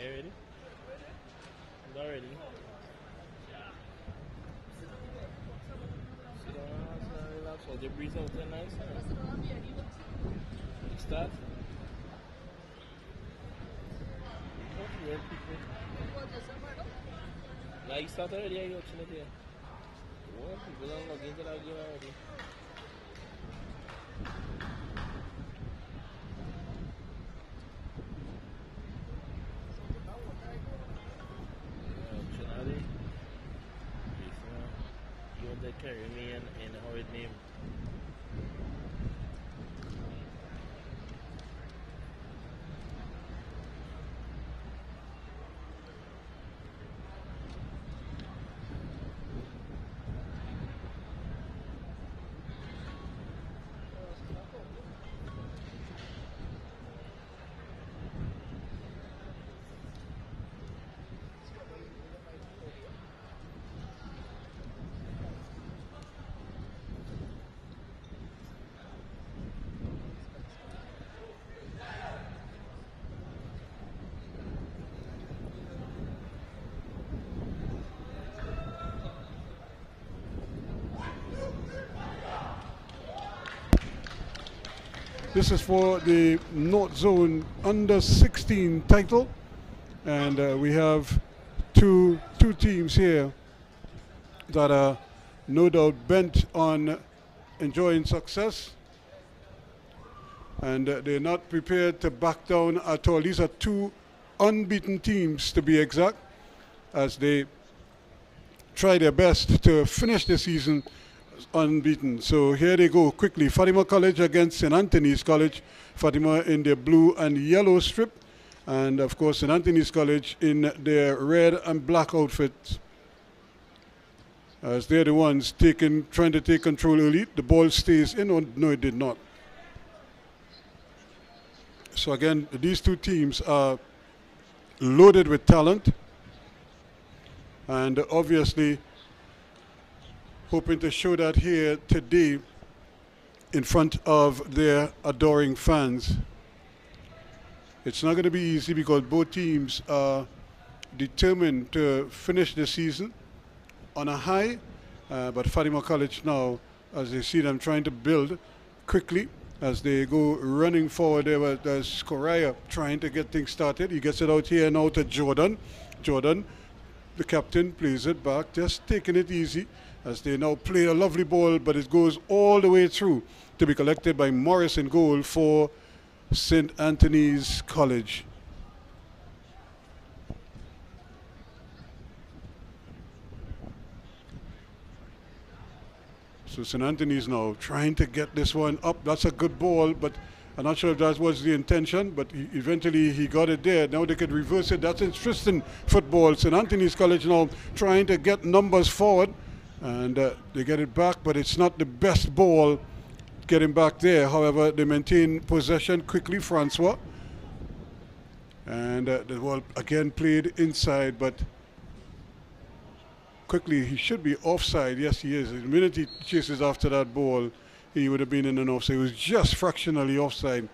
You ready? Not ready. Sit down, relax. Hold your breeze out there nice. Start. Now you start already, you're watching it here. What? People don't log into that game already. You want to carry me in a horrid name. This is for the North Zone Under 16 title, and we have two teams here that are no doubt bent on enjoying success, and they're not prepared to back down at all. These are two unbeaten teams, to be exact, as they try their best to finish the season unbeaten. So here they go quickly. Fatima College against St. Anthony's College. Fatima in their blue and yellow strip, and of course St. Anthony's College in their red and black outfits, as they're the ones trying to take control early. The ball stays in. Oh, no, it did not. So again, these two teams are loaded with talent, and obviously hoping to show that here today in front of their adoring fans. It's not going to be easy because both teams are determined to finish the season on a high, but Fatima College now, as they see them trying to build quickly as they go running forward. There's Correa trying to get things started. He gets it out here now to Jordan. Jordan, the captain, plays it back, just taking it easy as they now play a lovely ball, but it goes all the way through to be collected by Morris in goal for St. Anthony's College. So St. Anthony's now trying to get this one up. That's a good ball, but I'm not sure if that was the intention, but eventually he got it there. Now they could reverse it. That's interesting football. St. Anthony's College now trying to get numbers forward, and they get it back, but it's not the best ball getting back there. However, they maintain possession quickly, Francois. And the ball again played inside, but quickly he should be offside. Yes, he is. The minute he chases after that ball, he would have been in an offside. He was just fractionally offside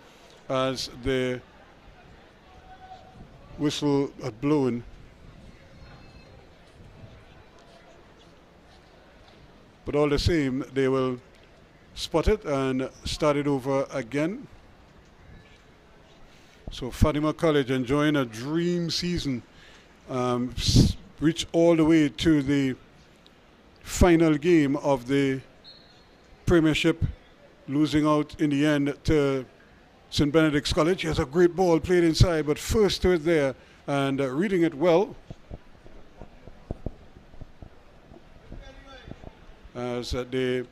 as the whistle had blown. But all the same, they will spot it and start it over again. So Fatima College enjoying a dream season. Reached all the way to the final game of the Premiership, losing out in the end to St. Benedict's College. He has a great ball played inside, but first to it there and reading it well. As they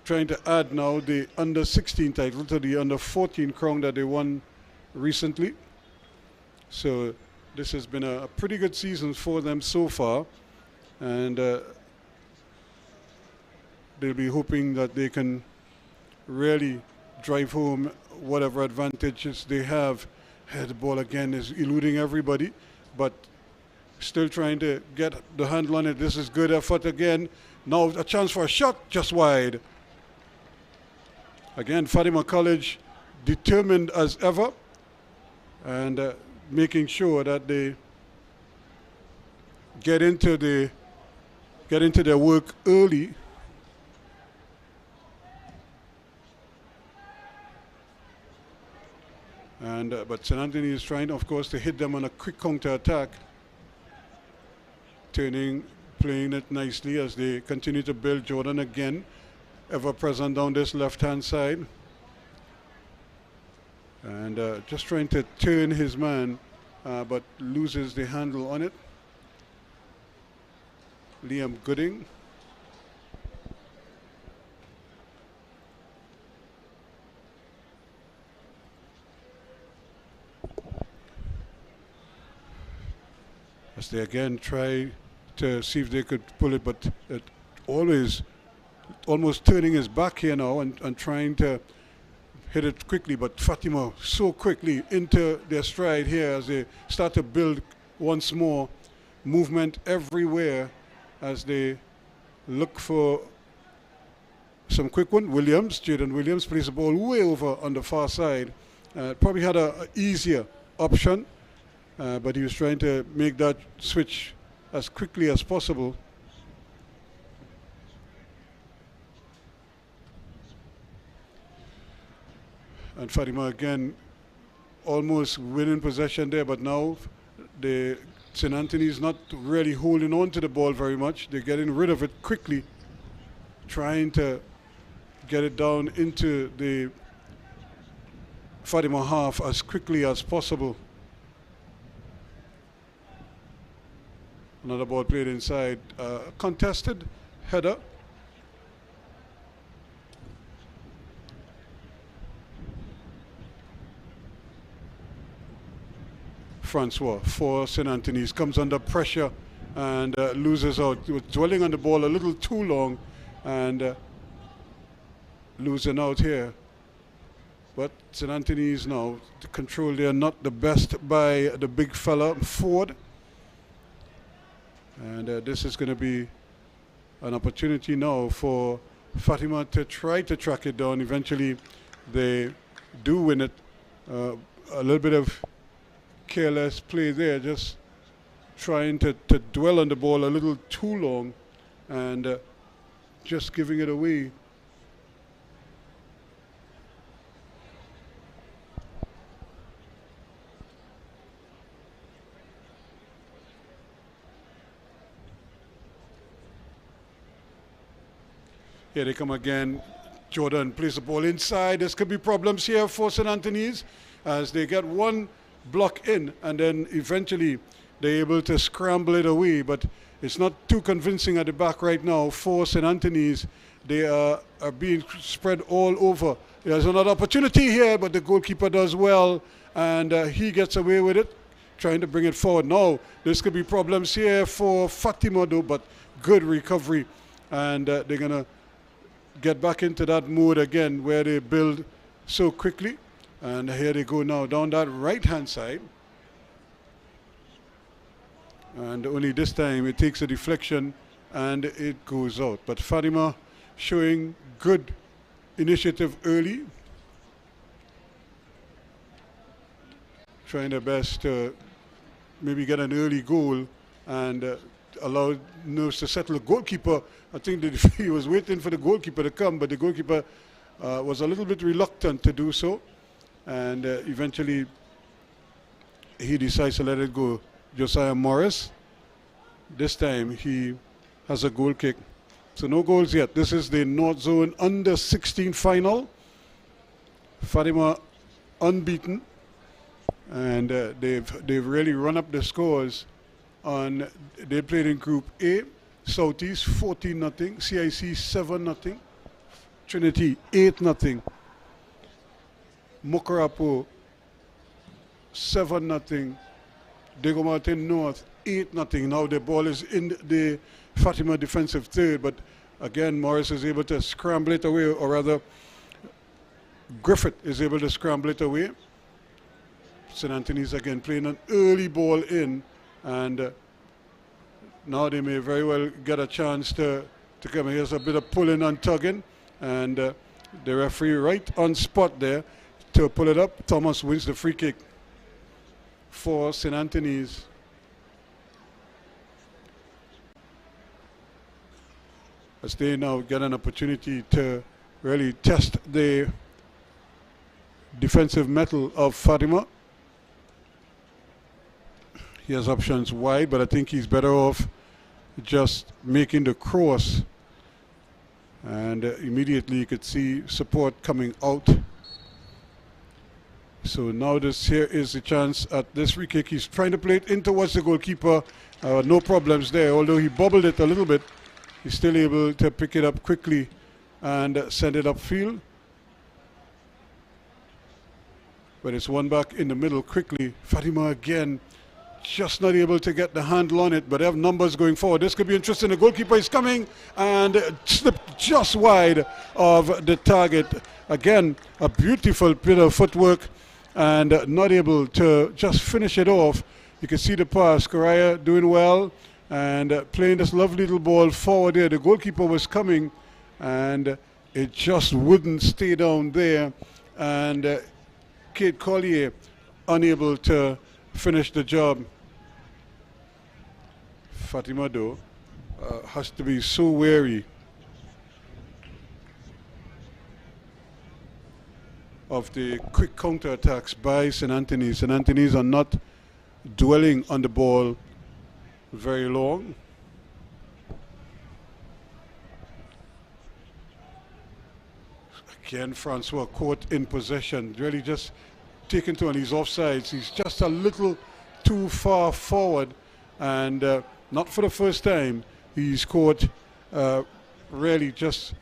trying to add now the under 16 title to the under 14 crown that they won recently. So this has been a pretty good season for them so far, and they'll be hoping that they can really drive home whatever advantages they have. The ball again is eluding everybody, but still trying to get the handle on it. This is good effort again. Now a chance for a shot, just wide. Again, Fatima College determined as ever, and making sure that they get into their work early. And but St. Anthony is trying, of course, to hit them on a quick counter attack, playing it nicely as they continue to build. Jordan again, ever present down this left-hand side, and just trying to turn his man, but loses the handle on it. Liam Gooding. As they again try to see if they could pull it, but almost turning his back here now and trying to hit it quickly. But Fatima so quickly into their stride here as they start to build once more. Movement everywhere as they look for some quick one. Jaden Williams plays the ball way over on the far side. Probably had a easier option. But he was trying to make that switch as quickly as possible. And Fatima again almost winning possession there, but now the St. Anthony is not really holding on to the ball very much. They're getting rid of it quickly, trying to get it down into the Fatima half as quickly as possible. Another ball played inside, contested header. Francois for St. Anthony's comes under pressure and loses out. He was dwelling on the ball a little too long and losing out here. But St. Anthony's now to control. They are not the best by the big fella Ford. And this is going to be an opportunity now for Fatima to try to track it down. Eventually, they do win it. A little bit of careless play there, just trying to dwell on the ball a little too long and just giving it away. Here they come again. Jordan plays the ball inside. This could be problems here for St. Anthony's as they get one block in and then eventually they're able to scramble it away. But it's not too convincing at the back right now for St. Anthony's. They are being spread all over. There's another opportunity here, but the goalkeeper does well and he gets away with it, trying to bring it forward. Now, this could be problems here for Fatima though, but good recovery. And they're going to get back into that mode again where they build so quickly. And here they go now down that right-hand side. And only this time it takes a deflection and it goes out. But Fatima showing good initiative early. Trying their best to maybe get an early goal and allow nerves to settle. The goalkeeper, I think that he was waiting for the goalkeeper to come, but the goalkeeper was a little bit reluctant to do so. And eventually he decides to let it go. Josiah Morris, this time he has a goal kick. So no goals yet. This is the North Zone under 16 final. Fatima unbeaten. And they've really run up the scores. They played in Group A. Southeast 14-0, CIC 7-0, Trinity 8-0, Mokarapo 7-0, Diego Martin North 8-0. Now the ball is in the Fatima defensive third, but again Morris is able to scramble it away, or rather Griffith is able to scramble it away. St. Anthony's again playing an early ball in, and now they may very well get a chance to come. Here's a bit of pulling and tugging, and the referee right on spot there to pull it up. Thomas wins the free kick. for St. Anthony's. As they now get an opportunity to really test the defensive mettle of Fatima. He has options wide, but I think he's better off just making the cross. And immediately you could see support coming out. So now here is the chance at this free kick. He's trying to play it in towards the goalkeeper. No problems there, although he bobbled it a little bit. He's still able to pick it up quickly and send it upfield. But it's one back in the middle quickly. Fatima again, just not able to get the handle on it, but they have numbers going forward. This could be interesting. The goalkeeper is coming and slipped just wide of the target. Again, a beautiful bit of footwork and not able to just finish it off. You can see the pass. Correa doing well and playing this lovely little ball forward there. The goalkeeper was coming and it just wouldn't stay down there. And Kate Collier unable to finish the job. Fatima though has to be so wary of the quick counter-attacks by St. Anthony's. St. Anthony's are not dwelling on the ball very long. Again, Francois caught in possession, really just taken to on his offsides. He's just a little too far forward, and not for the first time he's caught really just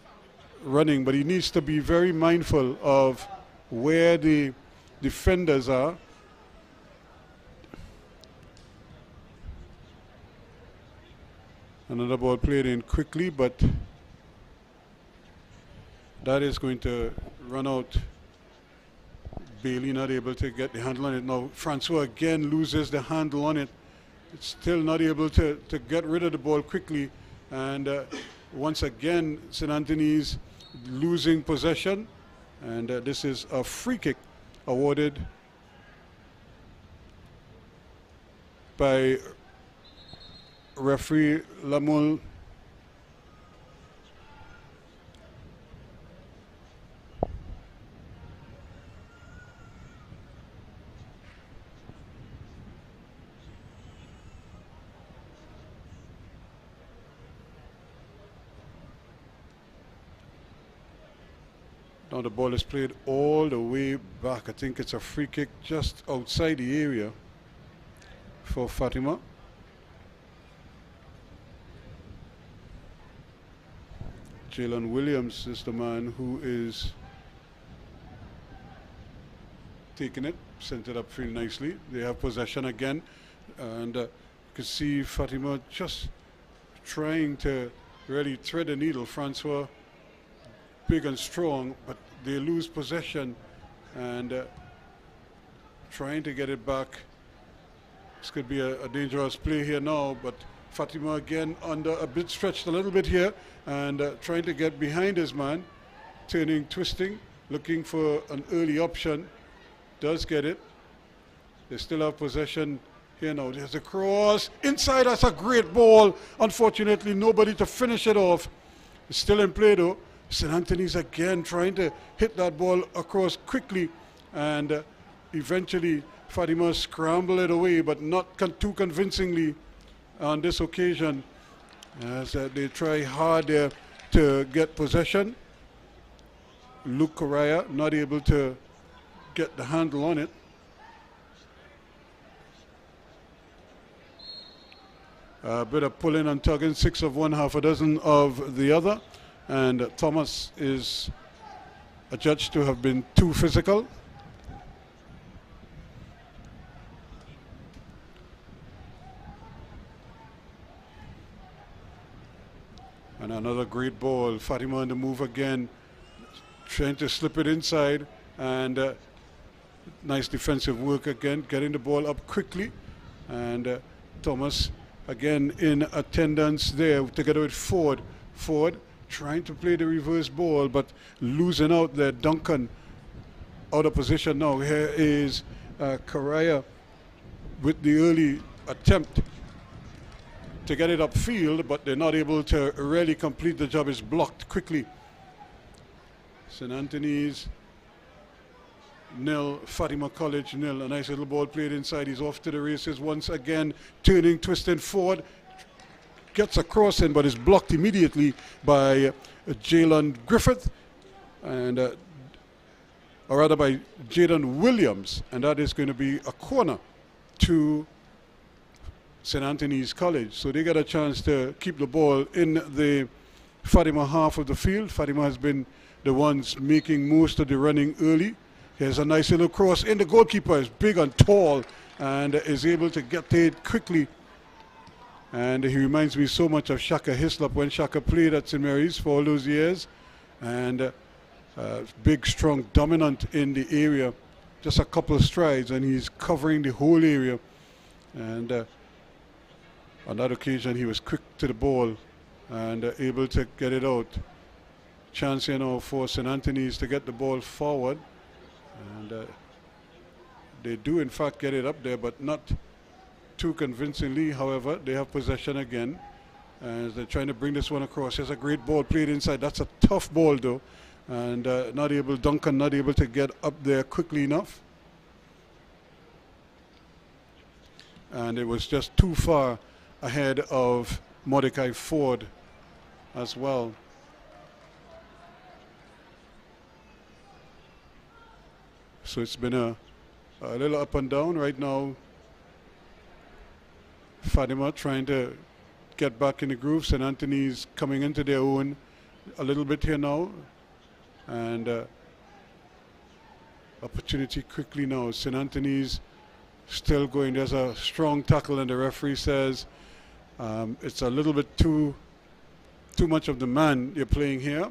running, but he needs to be very mindful of where the defenders are. Another ball played in quickly, but that is going to run out. Bailey not able to get the handle on it. Now Francois again loses the handle on it. It's still not able to get rid of the ball quickly. And once again, St. Anthony's losing possession. And this is a free kick awarded by referee Lamul. Now the ball is played all the way back. I think it's a free kick just outside the area for Fatima. Jalen Williams is the man who is taking it, sent it upfield nicely. They have possession again, and you can see Fatima just trying to really thread the needle. Francois big and strong, but they lose possession and trying to get it back. This could be a dangerous play here now, but Fatima again under a bit stretched a little bit here and trying to get behind his man, turning, twisting, looking for an early option. Does get it. They still have possession here now. There's a cross inside. That's a great ball. Unfortunately, nobody to finish it off. It's still in play though. St. Anthony's again trying to hit that ball across quickly, and eventually Fatima scrambled it away, but not too convincingly on this occasion, as they try hard there to get possession. Luke Correa not able to get the handle on it. A bit of pulling and tugging, 6 of one, half a dozen of the other. And Thomas is adjudged to have been too physical. And another great ball. Fatima on the move again, trying to slip it inside, and nice defensive work again, getting the ball up quickly. And Thomas again in attendance there together with Ford. Ford trying to play the reverse ball, but losing out there. Duncan out of position now. Here is Correa with the early attempt to get it upfield, but they're not able to really complete the job. It's blocked quickly. St. Anthony's 0, Fatima College 0. A nice little ball played inside. He's off to the races once again, turning, twisting forward. Gets a cross in, but is blocked immediately by Jalen Griffith, and or rather by Jaden Williams, and that is going to be a corner to St. Anthony's College. So they get a chance to keep the ball in the Fatima half of the field. Fatima has been the ones making most of the running early. Here's a nice little cross in. The goalkeeper is big and tall and is able to get to it quickly. And he reminds me so much of Shaka Hislop when Shaka played at St. Mary's for all those years. And big, strong, dominant in the area. Just a couple of strides and he's covering the whole area. And on that occasion he was quick to the ball and able to get it out. Chance here now for St. Anthony's to get the ball forward. And they do in fact get it up there, but not too convincingly. However, they have possession again as they're trying to bring this one across. There's a great ball played inside. That's a tough ball though, and Duncan not able to get up there quickly enough, and it was just too far ahead of Mordecai Ford as well. So it's been a little up and down right now. Fatima trying to get back in the groove. St. Anthony's coming into their own a little bit here now. And opportunity quickly now. St. Anthony's still going. There's a strong tackle and the referee says it's a little bit too much of the man you're playing here.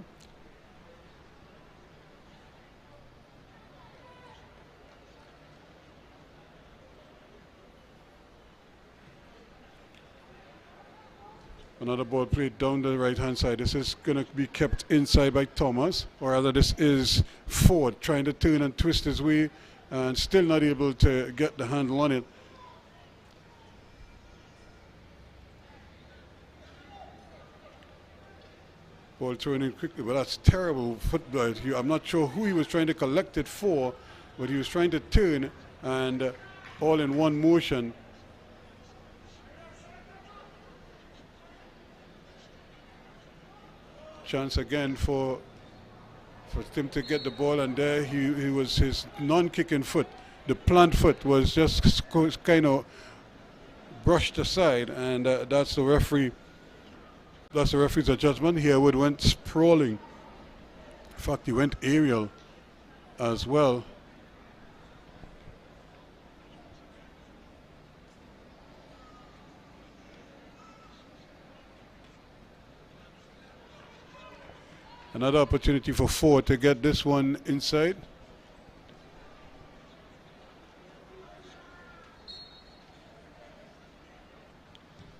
Another ball played down the right-hand side. This is going to be kept inside by Thomas, or rather this is Ford trying to turn and twist his way and still not able to get the handle on it. Ball thrown in quickly, but that's terrible football. I'm not sure who he was trying to collect it for, but he was trying to turn and all in one motion. Chance again for him to get the ball, and there he was, his non-kicking foot, the plant foot was just kind of brushed aside, and that's the referee's judgment. Herwood went sprawling. In fact, he went aerial as well. Another opportunity for Ford to get this one inside.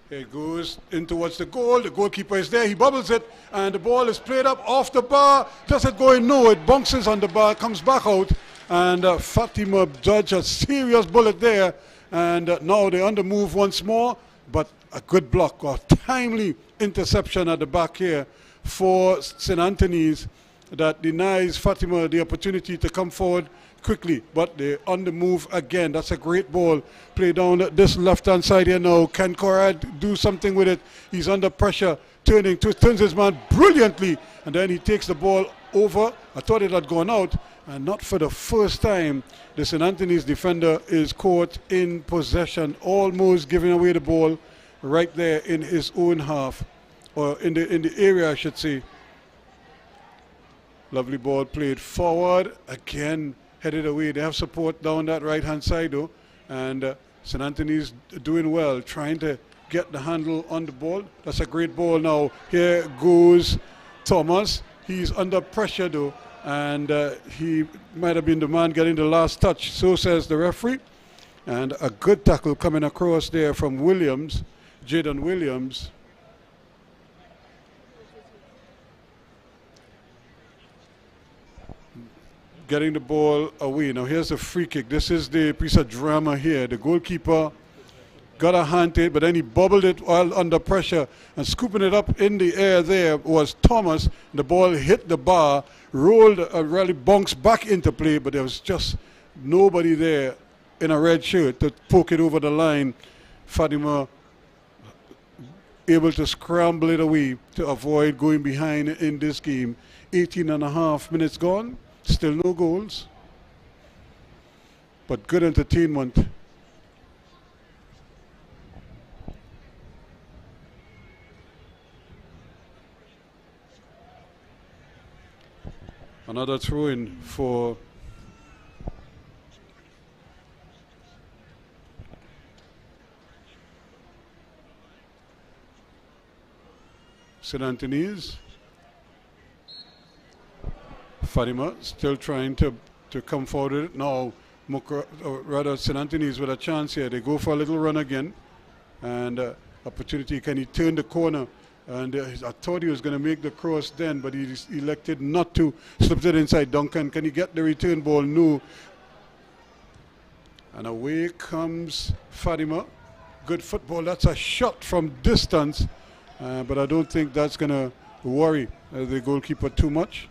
Here it goes in towards the goal. The goalkeeper is there. He bubbles it, and the ball is played up off the bar. Doesn't go in. No, it bounces on the bar, comes back out, and Fatima dodged a serious bullet there. And now they're on the move once more, but a good block or timely interception at the back here for St. Anthony's that denies Fatima the opportunity to come forward quickly, but they're on the move again. That's a great ball played down this left-hand side here now. Can Corrad do something with it? He's under pressure, turns his man brilliantly, and then he takes the ball over. I thought it had gone out, and not for the first time the St. Anthony's defender is caught in possession, almost giving away the ball right there in his own half, or in the area I should say. Lovely ball played forward, again headed away. They have support down that right hand side though, and St. Anthony's doing well, trying to get the handle on the ball. That's a great ball now. Here goes Thomas. He's under pressure though, and he might have been the man getting the last touch, so says the referee. And a good tackle coming across there from Williams, Jaden Williams. getting the ball away. Now here's the free kick. This is the piece of drama here. The goalkeeper got a hand to it, but then he bobbled it while under pressure, and scooping it up in the air there was Thomas. The ball hit the bar, rolled, really bounced back into play, but there was just nobody there in a red shirt to poke it over the line. Fatima able to scramble it away to avoid going behind in this game. 18.5 minutes gone, still no goals, but good entertainment. Another throw-in for St. Anthony's. Fatima still trying to come forward with it. Now, St. Anthony's with a chance here. They go for a little run again. And opportunity, can he turn the corner? And I thought he was going to make the cross then, but he elected not to. Slipped it inside. Duncan, can he get the return ball? No. And away comes Fatima. Good football. That's a shot from distance. But I don't think that's going to worry the goalkeeper too much.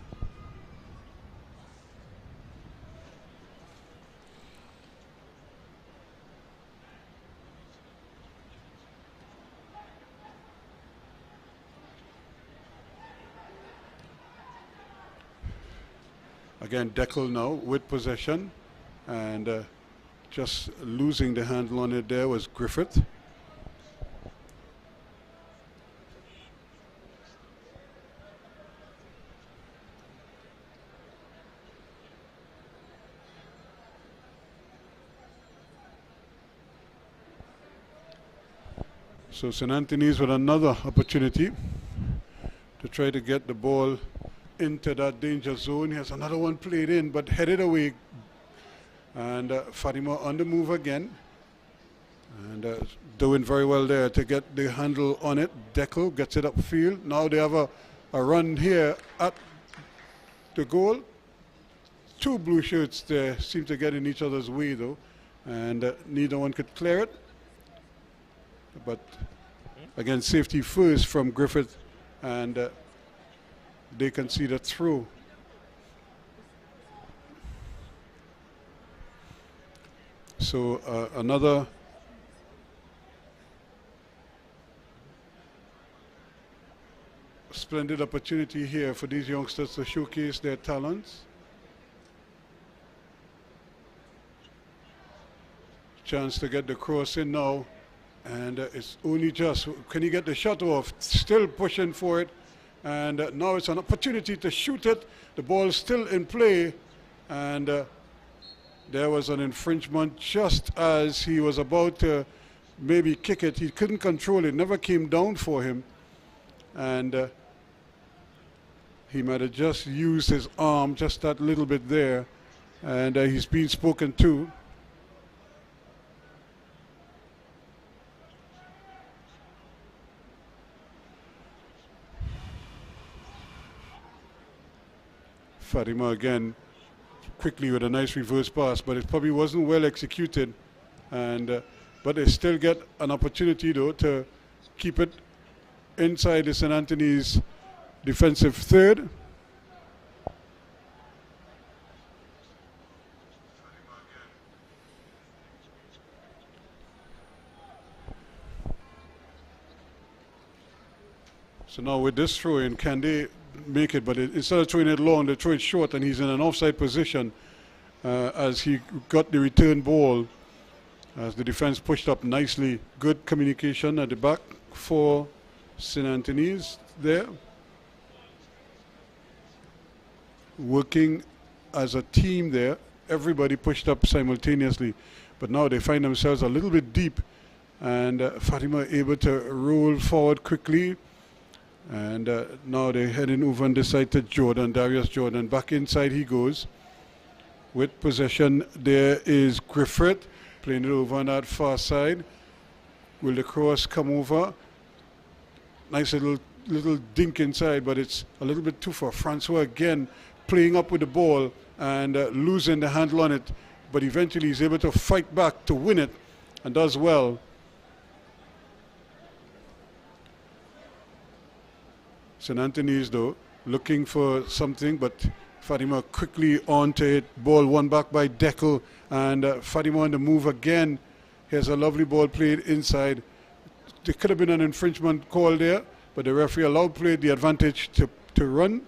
Again, Deckel now with possession, and just losing the handle on it there was Griffith. So St. Anthony's with another opportunity to try to get the ball into that danger zone. Here's another one played in, but headed away. And Fatima on the move again. And doing very well there to get the handle on it. Deco gets it upfield. Now they have a run here at the goal. Two blue shirts there seem to get in each other's way though. And neither one could clear it. But again, safety first from Griffith, and they concede a throw. So another splendid opportunity here for these youngsters to showcase their talents. Chance to get the cross in now. And it's only just, can he get the shot off? Still pushing for it. And now it's an opportunity to shoot it. The ball is still in play. And there was an infringement just as he was about to maybe kick it. He couldn't control it. Never came down for him. And he might have just used his arm just that little bit there. And he's being spoken to. Fatima again quickly with a nice reverse pass, but it probably wasn't well executed. And but they still get an opportunity though to keep it inside the St. Anthony's defensive third. So now with this throw in, can they make it? But instead of throwing it long, they throw it short, and he's in an offside position as he got the return ball. As the defense pushed up nicely. Good communication at the back for St. Anthony's there. Working as a team there. Everybody pushed up simultaneously. But now they find themselves a little bit deep. And Fatima able to roll forward quickly. And now they're heading over on this side to Jordan, Darius Jordan. Back inside he goes. With possession, there is Griffith playing it over on that far side. Will the cross come over? Nice little dink inside, but it's a little bit too far. Francois again playing up with the ball, and losing the handle on it, but eventually he's able to fight back to win it and does well. St. Anthony's though looking for something, but Fatima quickly onto it. Ball won back by Deco, and Fatima on the move again. Here's a lovely ball played inside. There could have been an infringement call there, but the referee allowed play the advantage to run.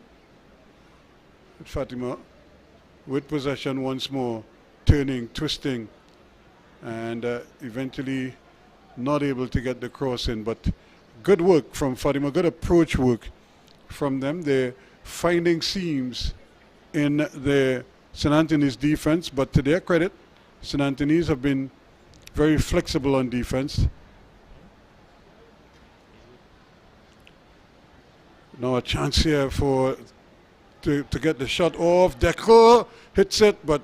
Fatima with possession once more, turning, twisting, and eventually not able to get the cross in. But good work from Fatima, good approach work from them. They're finding seams in the St. Anthony's defense, but to their credit, St. Anthony's have been very flexible on defense. Now a chance here to get the shot off. Deco hits it, but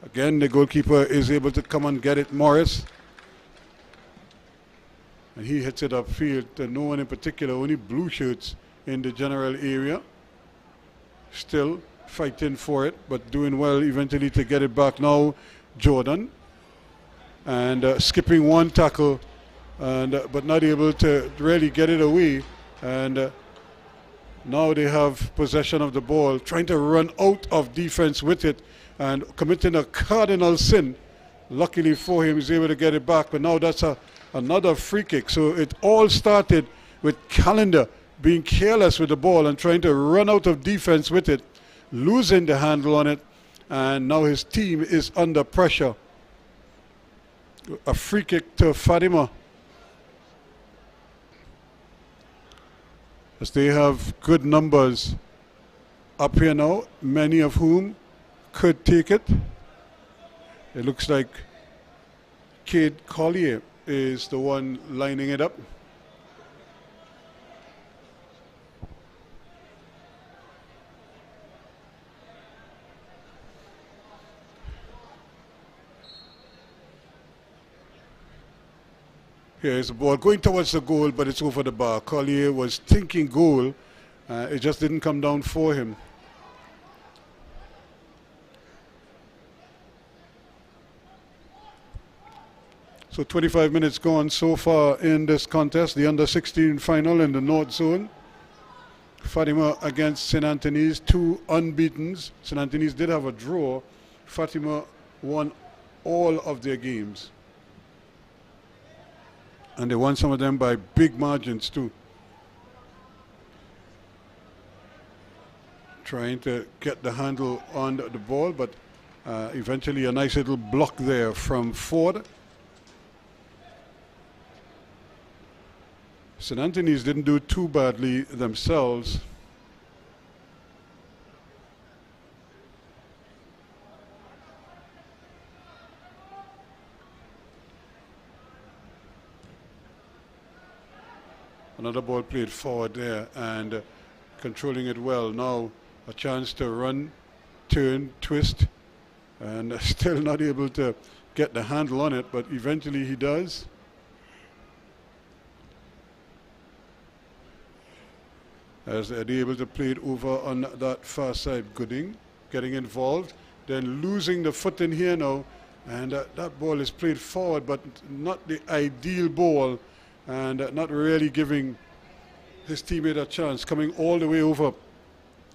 again the goalkeeper is able to come and get it, Morris. And he hits it upfield to no one in particular, only blue shirts in the general area. Still fighting for it, but doing well eventually to get it back. Now Jordan, and skipping one tackle, and but not able to really get it away. And now they have possession of the ball, trying to run out of defense with it and committing a cardinal sin. Luckily for him, he's able to get it back, but now that's another free kick. So it all started with Calendar being careless with the ball and trying to run out of defense with it, losing the handle on it, and now his team is under pressure. A free kick to Fatima, as they have good numbers up here now, many of whom could take it. It looks like Cade Collier is the one lining it up. Here's the ball going towards the goal, but it's over the bar. Collier was thinking goal. It just didn't come down for him. So 25 minutes gone so far in this contest, the under-16 final in the North Zone. Fatima against St. Anthony's, 2 unbeatens. St. Anthony's did have a draw. Fatima won all of their games. And they won some of them by big margins too. Trying to get the handle on the ball, but eventually a nice little block there from Ford. St. Anthony's didn't do too badly themselves. Another ball played forward there, and controlling it well. Now a chance to run, turn, twist, and still not able to get the handle on it, but eventually he does. As they're able to play it over on that far side. Gooding getting involved, then losing the foot in here now, and that ball is played forward, but not the ideal ball, and not really giving his teammate a chance. Coming all the way over.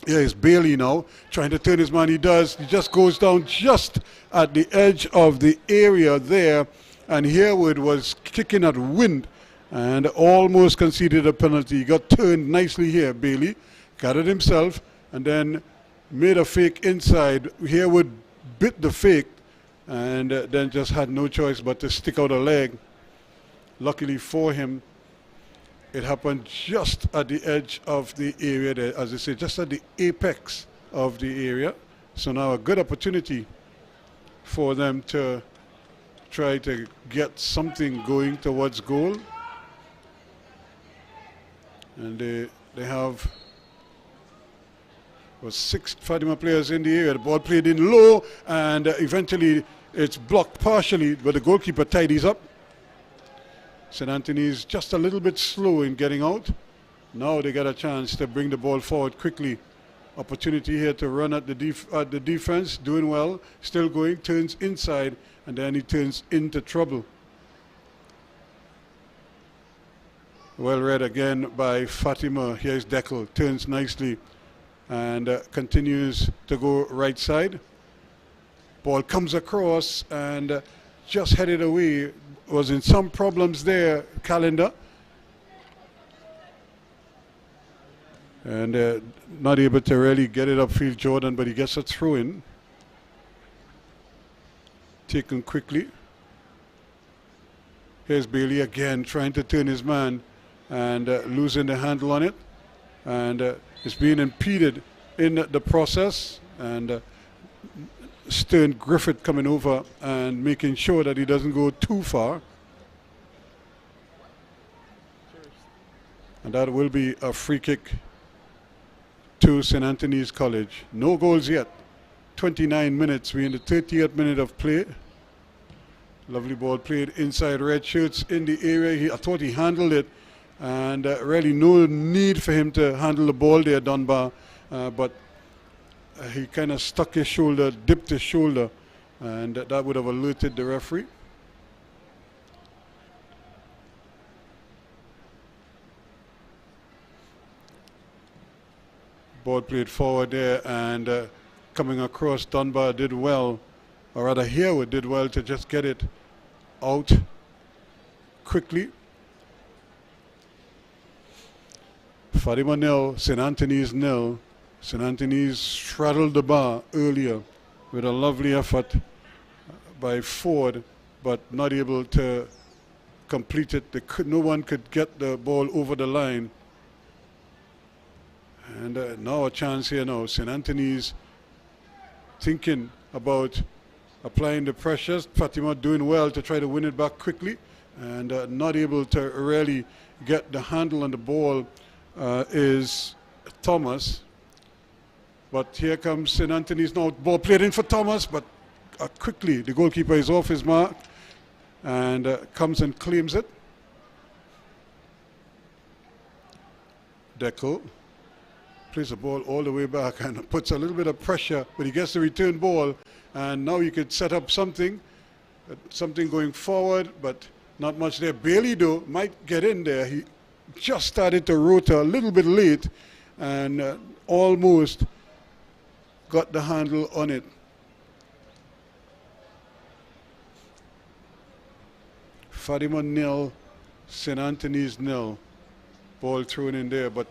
Here is Bailey now, trying to turn his man. He does. He just goes down just at the edge of the area there, and Harewood was kicking at wind and almost conceded a penalty. He got turned nicely here. Bailey got it himself and then made a fake inside. Harewood bit the fake and then just had no choice but to stick out a leg. Luckily for him, it happened just at the edge of the area there, as I say, just at the apex of the area. So now a good opportunity for them to try to get something going towards goal. And they have 6 Fatima players in the area. The ball played in low, and eventually it's blocked partially, but the goalkeeper tidies up. St. Anthony's just a little bit slow in getting out. Now they get a chance to bring the ball forward quickly opportunity here to run at the defense, doing well, still going, turns inside, and then he turns into trouble. Well read again by Fatima. Here's Deckel, turns nicely and continues to go right side. Ball comes across and just headed away. Was in some problems there, Calendar. And not able to really get it upfield, Jordan, but he gets a throw in. Taken quickly. Here's Bailey again, trying to turn his man and losing the handle on it. And it's being impeded in the process. And Stern Griffith coming over and making sure that he doesn't go too far. And that will be a free kick to St. Anthony's College. No goals yet. 29 minutes. We're in the 30th minute of play. Lovely ball played inside red shirts in the area. I thought he handled it. And really no need for him to handle the ball there, Dunbar. But he kind of stuck his shoulder, dipped his shoulder, and that would have alerted the referee. Ball played forward there, and coming across, Dunbar did well, or rather Harewood did well to just get it out quickly. Fatima nil, St. Anthony's nil. St. Anthony's straddled the bar earlier with a lovely effort by Ford, but not able to complete it. No one could get the ball over the line. And now a chance here now. St. Anthony's thinking about applying the pressures. Fatima doing well to try to win it back quickly, and not able to really get the handle on the ball is Thomas. But here comes St. Anthony's now. Ball played in for Thomas, but quickly the goalkeeper is off his mark and comes and claims it. Deco plays the ball all the way back and puts a little bit of pressure, but he gets the return ball, and now you could set up something going forward, but not much there. Bailey, though, might get in there. He just started to rotor a little bit late and almost got the handle on it. Fatima nil, St. Anthony's nil. Ball thrown in there, but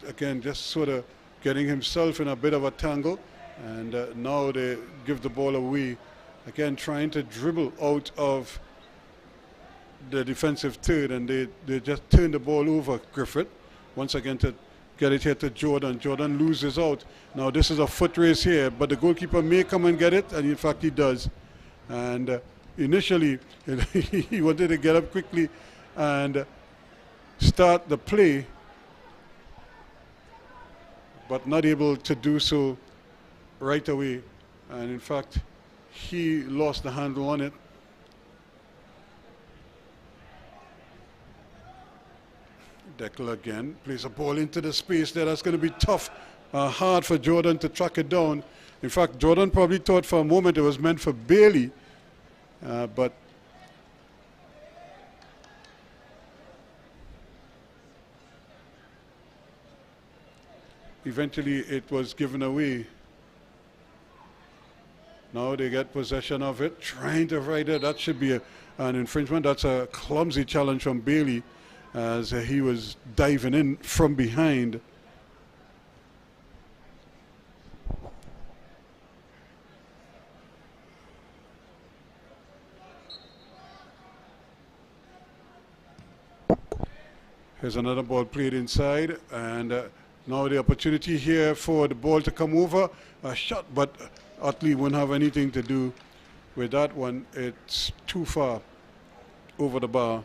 again, just sort of getting himself in a bit of a tangle, and now they give the ball away. Again, trying to dribble out of the defensive third, and they just turn the ball over, Griffith. Once again to get it here to Jordan. Jordan loses out. Now this is a foot race here, but the goalkeeper may come and get it, and in fact he does. And initially he wanted to get up quickly and start the play, but not able to do so right away. And in fact, he lost the handle on it. Declan again plays a ball into the space there. That's going to be tough, hard for Jordan to track it down. In fact, Jordan probably thought for a moment it was meant for Bailey, but eventually it was given away. Now they get possession of it, trying to ride it. That should be an infringement. That's a clumsy challenge from Bailey as he was diving in from behind. Here's another ball played inside, and now the opportunity here for the ball to come over. A shot, but Utley won't have anything to do with that one. It's too far over the bar.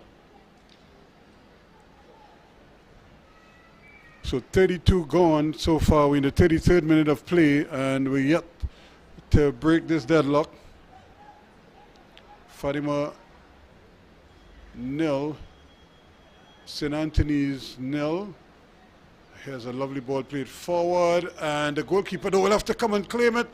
So 32 gone so far. We're in the 33rd minute of play, and we're yet to break this deadlock. Fatima nil, St. Anthony's nil. Here's a lovely ball played forward, and the goalkeeper though will have to come and claim it.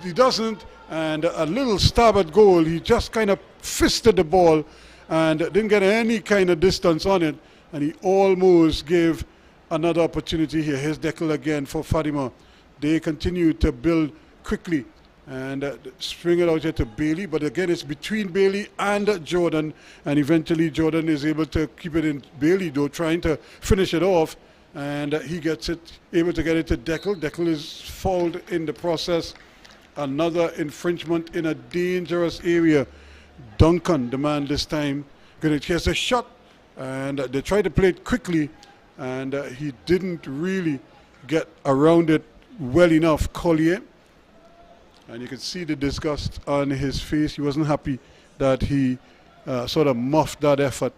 He doesn't, and a little stab at goal. He just kind of fisted the ball and didn't get any kind of distance on it, and he almost gave another opportunity here. Here's Deckel again for Fatima. They continue to build quickly and spring it out here to Bailey, but again it's between Bailey and Jordan, and eventually Jordan is able to keep it in. Bailey though trying to finish it off, and he gets it, able to get it to Deckel. Deckel is fouled in the process. Another infringement in a dangerous area. Duncan, the man this time, here's a shot, and they tried to play it quickly, and he didn't really get around it well enough, Collier. And you could see the disgust on his face. He wasn't happy that he sort of muffed that effort.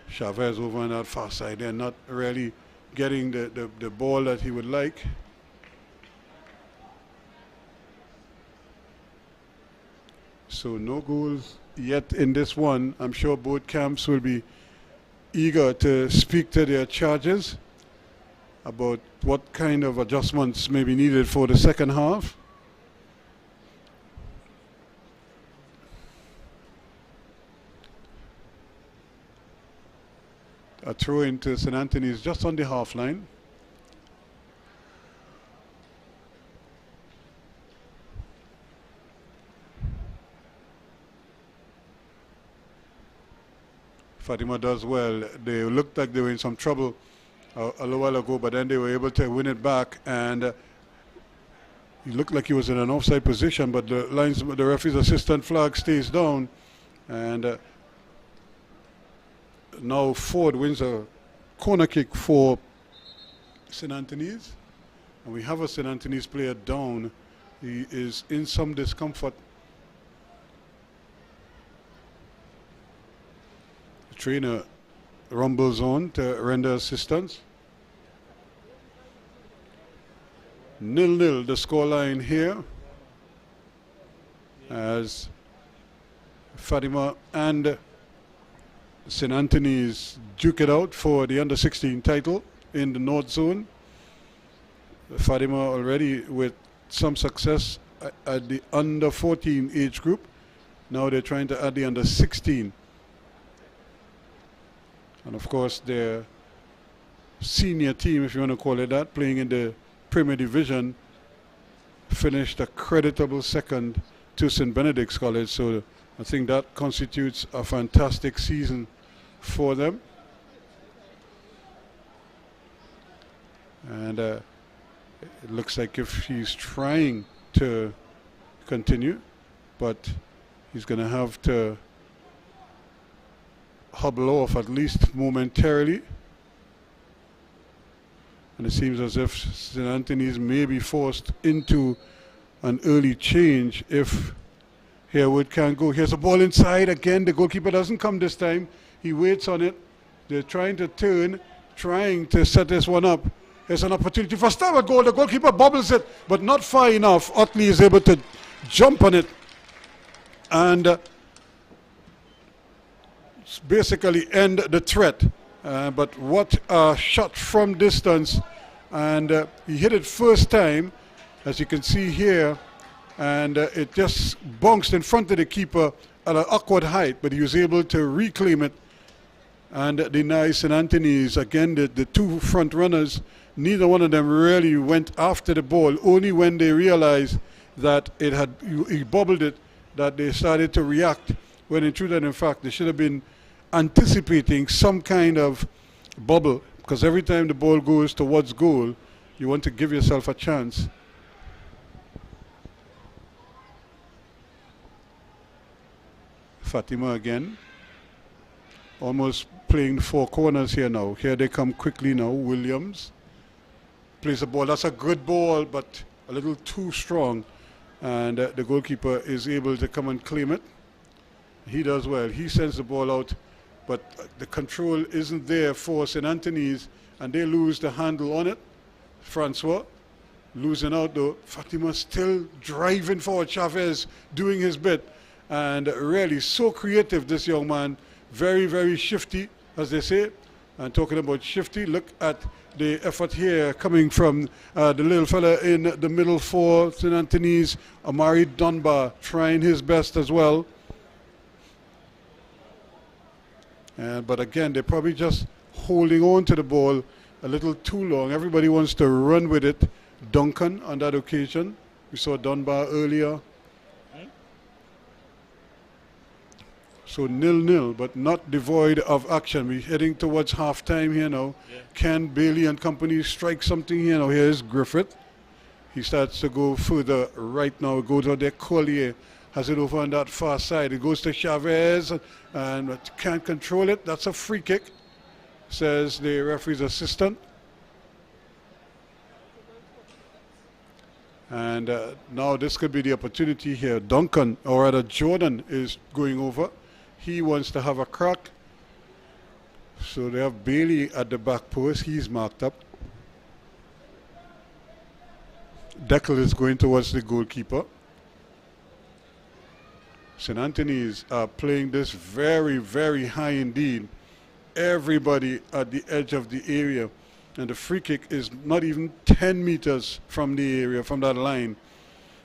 Chavez over on that far side. They're not really getting the ball that he would like. So no goals yet in this one. I'm sure both camps will be eager to speak to their charges about what kind of adjustments may be needed for the second half. A throw into St. Anthony's just on the half line. Fatima does well. They looked like they were in some trouble a little while ago, but then they were able to win it back, and he looked like he was in an offside position, but the referee's assistant flag stays down, and now Ford wins a corner kick for St. Anthony's, and we have a St. Anthony's player down. He is in some discomfort. The trainer rumbles on to render assistance. 0-0 the scoreline here, as Fatima and St. Anthony's duke it out for the under-16 title in the North Zone. Fatima already with some success at the under-14 age group. Now they're trying to add the under-16. And of course their senior team, if you want to call it that, playing in the Premier Division, finished a creditable second to St. Benedict's College. So I think that constitutes a fantastic season for them. And it looks like if he's trying to continue, but he's going to have to hobble off at least momentarily. And it seems as if St. Anthony's may be forced into an early change if Harewood can't go. Here's a ball inside again. The goalkeeper doesn't come this time. He waits on it. They're trying to turn, trying to set this one up. There's an opportunity for a stab at goal. The goalkeeper bobbles it, but not far enough. Utley is able to jump on it and basically end the threat. But what a shot from distance. And he hit it first time, as you can see here, and it just bounced in front of the keeper at an awkward height, but he was able to reclaim it and deny St. Anthony's. Again, the two front runners, neither one of them really went after the ball. Only when they realized that he bobbled it, that they started to react, when in truth and in fact they should have been anticipating some kind of bubble, because every time the ball goes towards goal, you want to give yourself a chance. Fatima again, almost playing the four corners here now. Here they come quickly now. Williams plays the ball. That's a good ball, but a little too strong, and the goalkeeper is able to come and claim it. He does well. He sends the ball out, but the control isn't there for St. Anthony's, and they lose the handle on it. Francois losing out though. Fatima still driving forward. Chavez doing his bit, and really so creative, this young man, very, very shifty, as they say. And talking about shifty, look at the effort here coming from the little fella in the middle for St. Anthony's, Amari Dunbar, trying his best as well. But again, they're probably just holding on to the ball a little too long. Everybody wants to run with it. Duncan on that occasion. We saw Dunbar earlier. So 0-0, but not devoid of action. We're heading towards half-time here now. Yeah. Can Bailey and company strike something here now? Here's Griffith. He starts to go further right now. It goes out there. Collier has it over on that far side. It goes to Chavez and can't control it. That's a free kick, says the referee's assistant. And now this could be the opportunity here. Duncan, or rather Jordan, is going over. He wants to have a crack. So they have Bailey at the back post. He's marked up. Deckel is going towards the goalkeeper. St. Anthony's are playing this very, very high indeed. Everybody at the edge of the area. And the free kick is not even 10 meters from the area, from that line.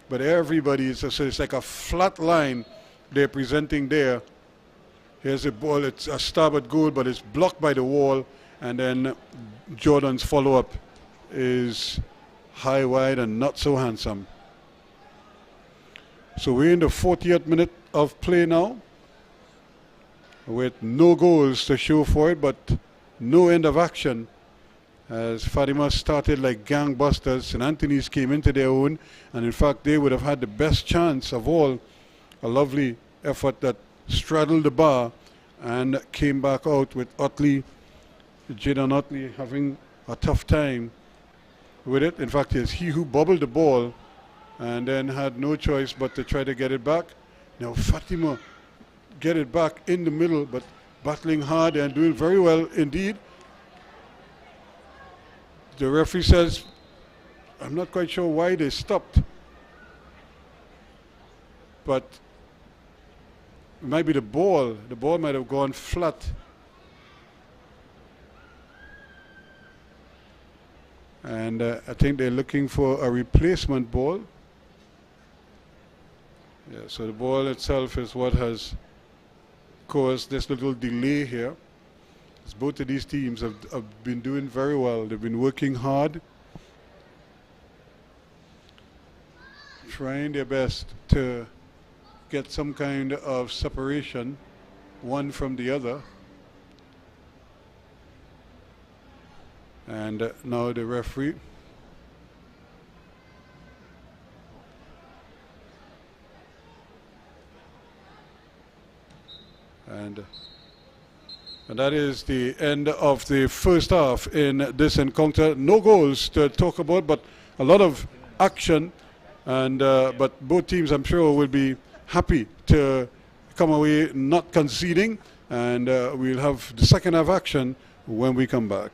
But everybody is, so it's like a flat line they're presenting there. Here's the ball, it's a starboard goal, but it's blocked by the wall. And then Jordan's follow-up is high, wide, and not so handsome. So we're in the 40th minute of play now, with no goals to show for it, but no end of action. As Fatima started like gangbusters, St. Anthony's came into their own, and in fact they would have had the best chance of all. A lovely effort that straddled the bar and came back out with Utley, Jaden Utley having a tough time with it. In fact, it's he who bobbled the ball and then had no choice but to try to get it back. Now Fatima get it back in the middle, but battling hard and doing very well indeed. The referee says, I'm not quite sure why they stopped, but it might be the ball. The ball might have gone flat. And I think they're looking for a replacement ball. Yeah, so the ball itself is what has caused this little delay here. As both of these teams have been doing very well. They've been working hard, trying their best to get some kind of separation, one from the other. And now the referee. And that is the end of the first half in this encounter. No goals to talk about, but a lot of action. And but both teams, I'm sure, will be happy to come away not conceding. And we'll have the second half action when we come back.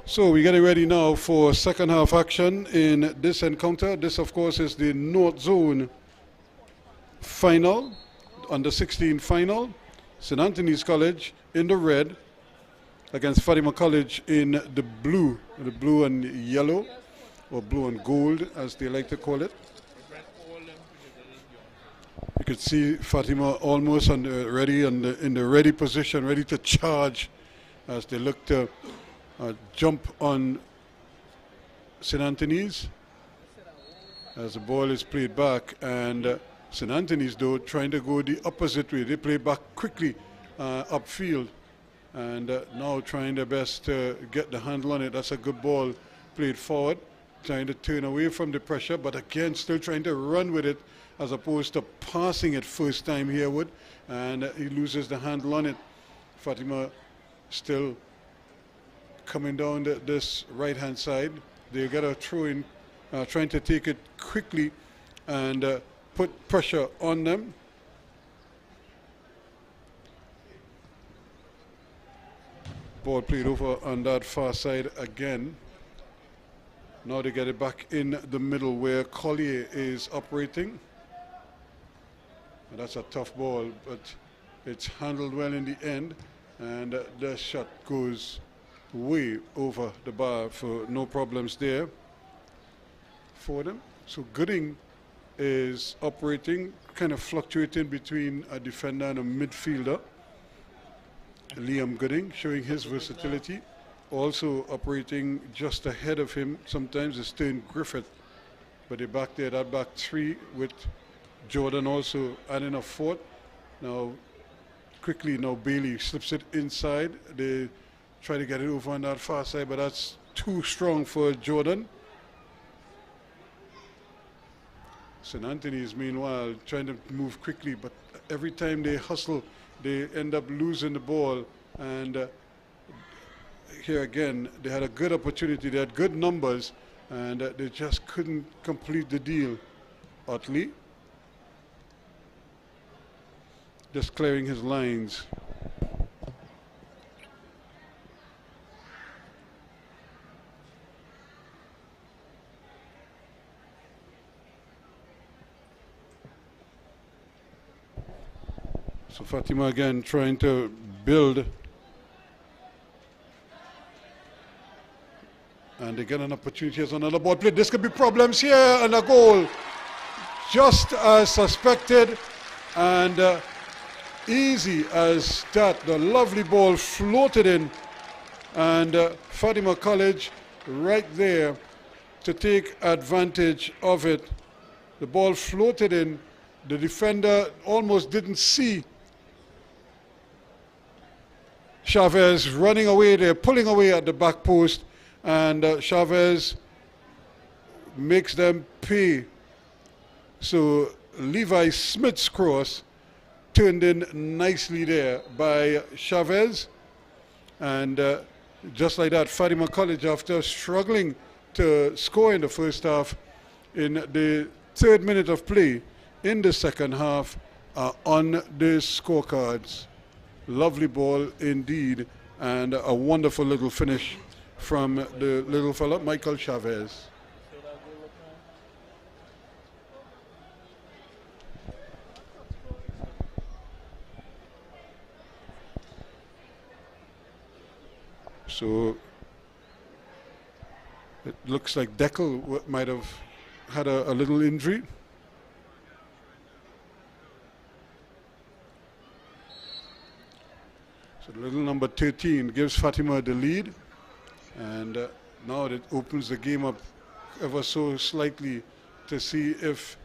So we're getting ready now for second half action in this encounter. This, of course, is the North Zone final, under 16 final. St. Anthony's College in the red against Fatima College in the blue and yellow, or blue and gold as they like to call it. You can see Fatima almost on the ready and in the ready position, ready to charge as they look to jump on St. Anthony's as the ball is played back, and St. Anthony's though trying to go the opposite way. They play back quickly upfield, and now trying their best to get the handle on it. That's a good ball played forward, trying to turn away from the pressure, but again still trying to run with it as opposed to passing it first time Hereward, and he loses the handle on it. Fatima still coming down this right hand side. They get a throw in, trying to take it quickly and put pressure on them. Ball played over on that far side again. Now they get it back in the middle where Collier is operating. And that's a tough ball, but it's handled well in the end, and the shot goes way over the bar for no problems there for them. So Gooding is operating, kind of fluctuating between a defender and a midfielder. Liam Gooding showing his versatility. Also operating just ahead of him sometimes is Stern Griffith, but they're back there, that back three with Jordan also adding a fourth. Now quickly now Bailey slips it inside. They try to get it over on that far side, but that's too strong for Jordan. St. Anthony's meanwhile trying to move quickly, but every time they hustle they end up losing the ball, and here again they had a good opportunity, they had good numbers, and they just couldn't complete the deal. Utley just clearing his lines. So Fatima again trying to build, and they get an opportunity. Here's another ball play. This could be problems here, and a goal just as suspected, and easy as that. The lovely ball floated in, and Fatima College right there to take advantage of it. The ball floated in. The defender almost didn't see Chavez running away there, pulling away at the back post, and Chavez makes them pay. So Levi Smith's cross turned in nicely there by Chavez, and just like that, Fatima College, after struggling to score in the first half, in the 3rd minute of play in the second half, are on the scorecards. Lovely ball indeed, and a wonderful little finish from the little fella, Michael Chavez. So it looks like Deckel might have had a little injury. So the little number 13 gives Fatima the lead, and now it opens the game up ever so slightly to see if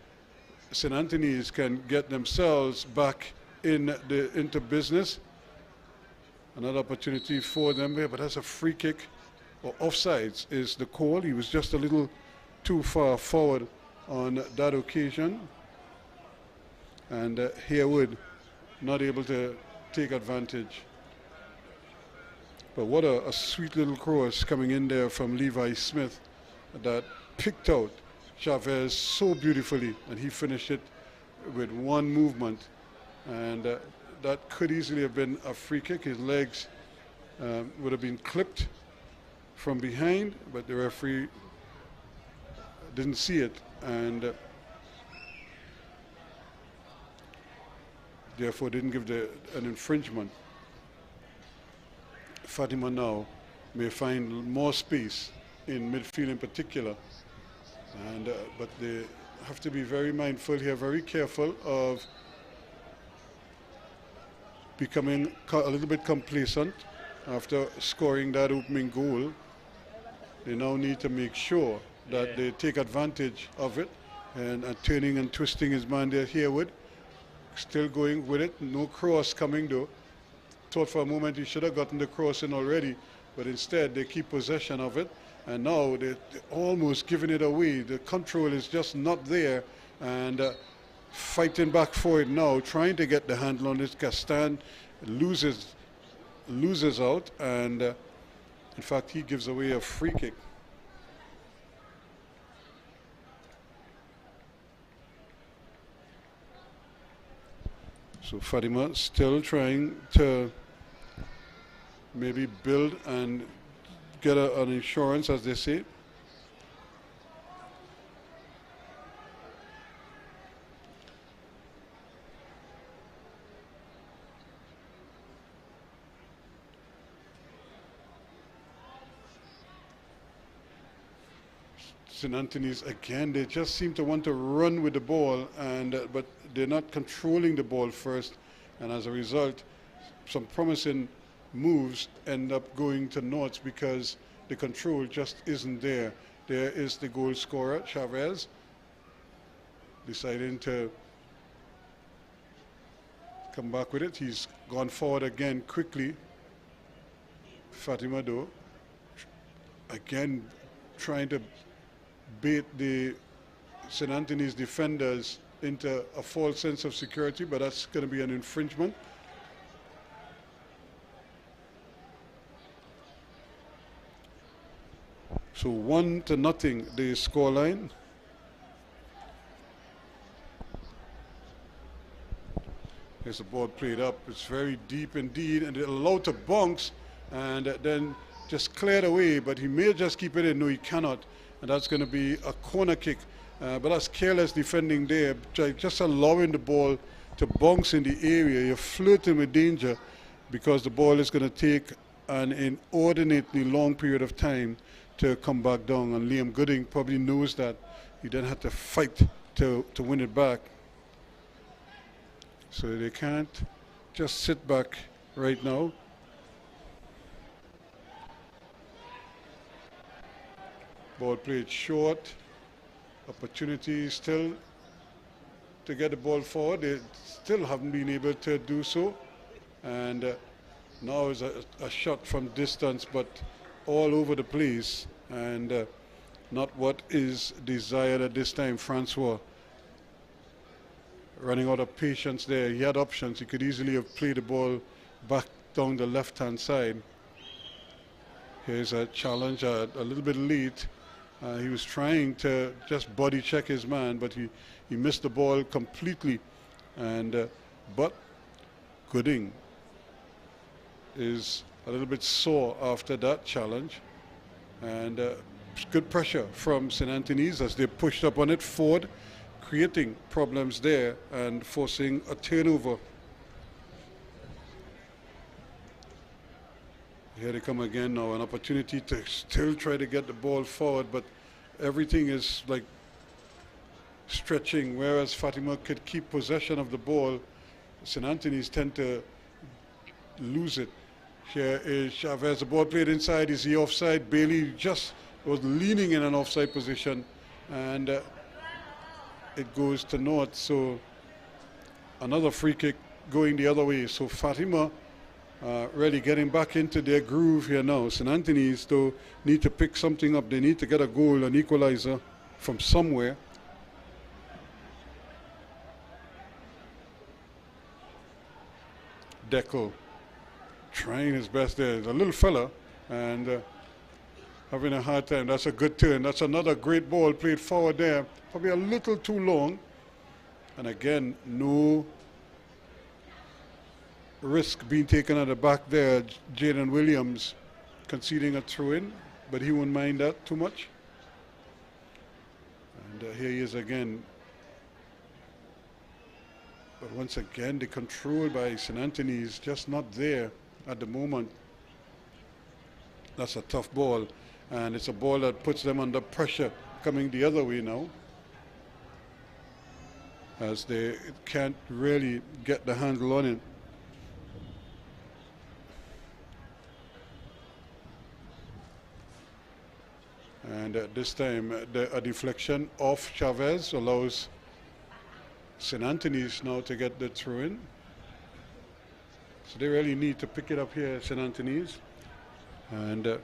St. Anthony's can get themselves back into business. Another opportunity for them there, but that's a free kick, or offsides is the call. He was just a little too far forward on that occasion, and Hereward not able to take advantage. But what a sweet little cross coming in there from Levi Smith that picked out Chavez so beautifully, and he finished it with one movement, and that could easily have been a free kick. His legs would have been clipped from behind, but the referee didn't see it, and therefore didn't give an infringement. Fatima now may find more space in midfield in particular, and but they have to be very mindful here, very careful of becoming a little bit complacent after scoring that opening goal. They now need to make sure that they take advantage of it, and turning and twisting his man there Hereward, still going with it. No cross coming though. Thought for a moment he should have gotten the cross in already, but instead they keep possession of it, and now they're almost giving it away. The control is just not there, and fighting back for it now, trying to get the handle on it. Gaston loses out, and in fact he gives away a free kick. So Fatima still trying to maybe build and get an insurance, as they say. St. Anthony's again, they just seem to want to run with the ball, and but they're not controlling the ball first, and as a result some promising moves end up going to naught because the control just isn't there. There is the goal scorer, Chavez, deciding to come back with it. He's gone forward again quickly. Fatima though, again trying to bait the St. Anthony's defenders into a false sense of security, but that's going to be an infringement. So 1-0 the scoreline. There's the ball played up. It's very deep indeed, and it's allowed to bounce and then just cleared away, but he may just keep it in. No, he cannot, and that's going to be a corner kick. But that's careless defending there, just allowing the ball to bounce in the area. You're flirting with danger because the ball is going to take an inordinately long period of time to come back down. And Liam Gooding probably knows that. He then had to fight to win it back. So they can't just sit back right now. Ball played short. Opportunity still to get the ball forward. They still haven't been able to do so. And now is a shot from distance, but all over the place, and not what is desired at this time. Francois running out of patience there. He had options. He could easily have played the ball back down the left-hand side. Here's a challenge, a little bit late. He was trying to just body check his man, but he missed the ball completely. And but Gooding is a little bit sore after that challenge, and good pressure from St. Anthony's as they pushed up on it forward, creating problems there and forcing a turnover. Here they come again now, an opportunity to still try to get the ball forward, but everything is like stretching, whereas Fatima could keep possession of the ball. St. Anthony's tend to lose it. Here is Chavez, the ball played inside. Is he offside? Bailey just was leaning in an offside position, and it goes to naught. So another free kick going the other way. So Fatima really getting back into their groove here now. St. Anthony's though need to pick something up. They need to get a goal, an equalizer from somewhere. Deco trying his best there. A little fella and having a hard time. That's a good turn. That's another great ball played forward there. Probably a little too long. And again, no risk being taken at the back there. Jaden Williams conceding a throw-in. but he won't mind that too much. And here he is again. But once again, the control by St. Anthony is just not there at the moment. That's a tough ball, and it's a ball that puts them under pressure coming the other way now, as they can't really get the handle on it. And this time, a deflection off Chavez allows St. Anthony's now to get the throw in. So they really need to pick it up here at St. Anthony's. And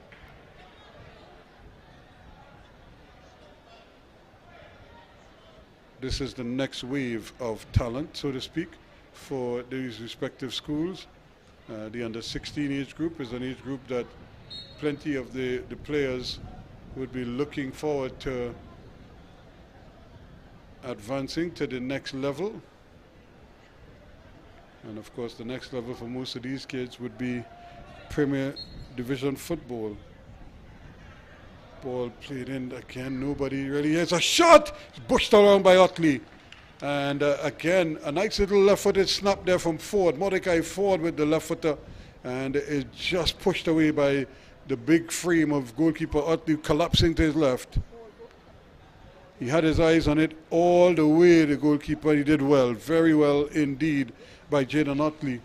this is the next wave of talent, so to speak, for these respective schools. The under 16 age group is an age group that plenty of the players would be looking forward to advancing to the next level. And of course, the next level for most of these kids would be Premier Division football. Ball played in again, nobody really has a shot! It's pushed around by Utley. And again, a nice little left-footed snap there from Ford. Mordecai Ford with the left footer. And it just pushed away by the big frame of goalkeeper Utley, collapsing to his left. He had his eyes on it all the way, the goalkeeper. He did well, very well indeed, by Jaden Utley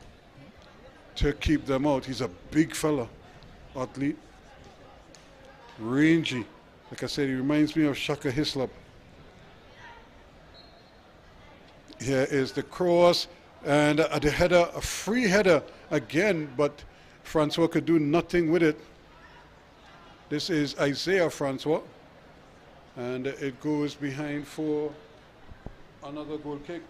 to keep them out. He's a big fella, Utley. Rangy. Like I said, he reminds me of Shaka Hislop. Here is the cross, and the header, a free header again, but Francois could do nothing with it. This is Isaiah Francois, and it goes behind for another goal kick.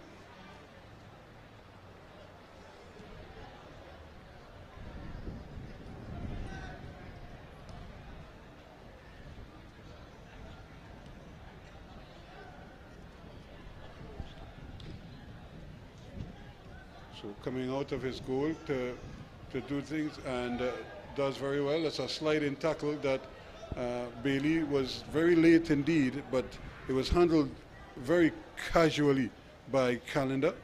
So coming out of his goal to do things, and does very well. It's a sliding tackle that Bailey was very late indeed, but it was handled very casually by Calendar.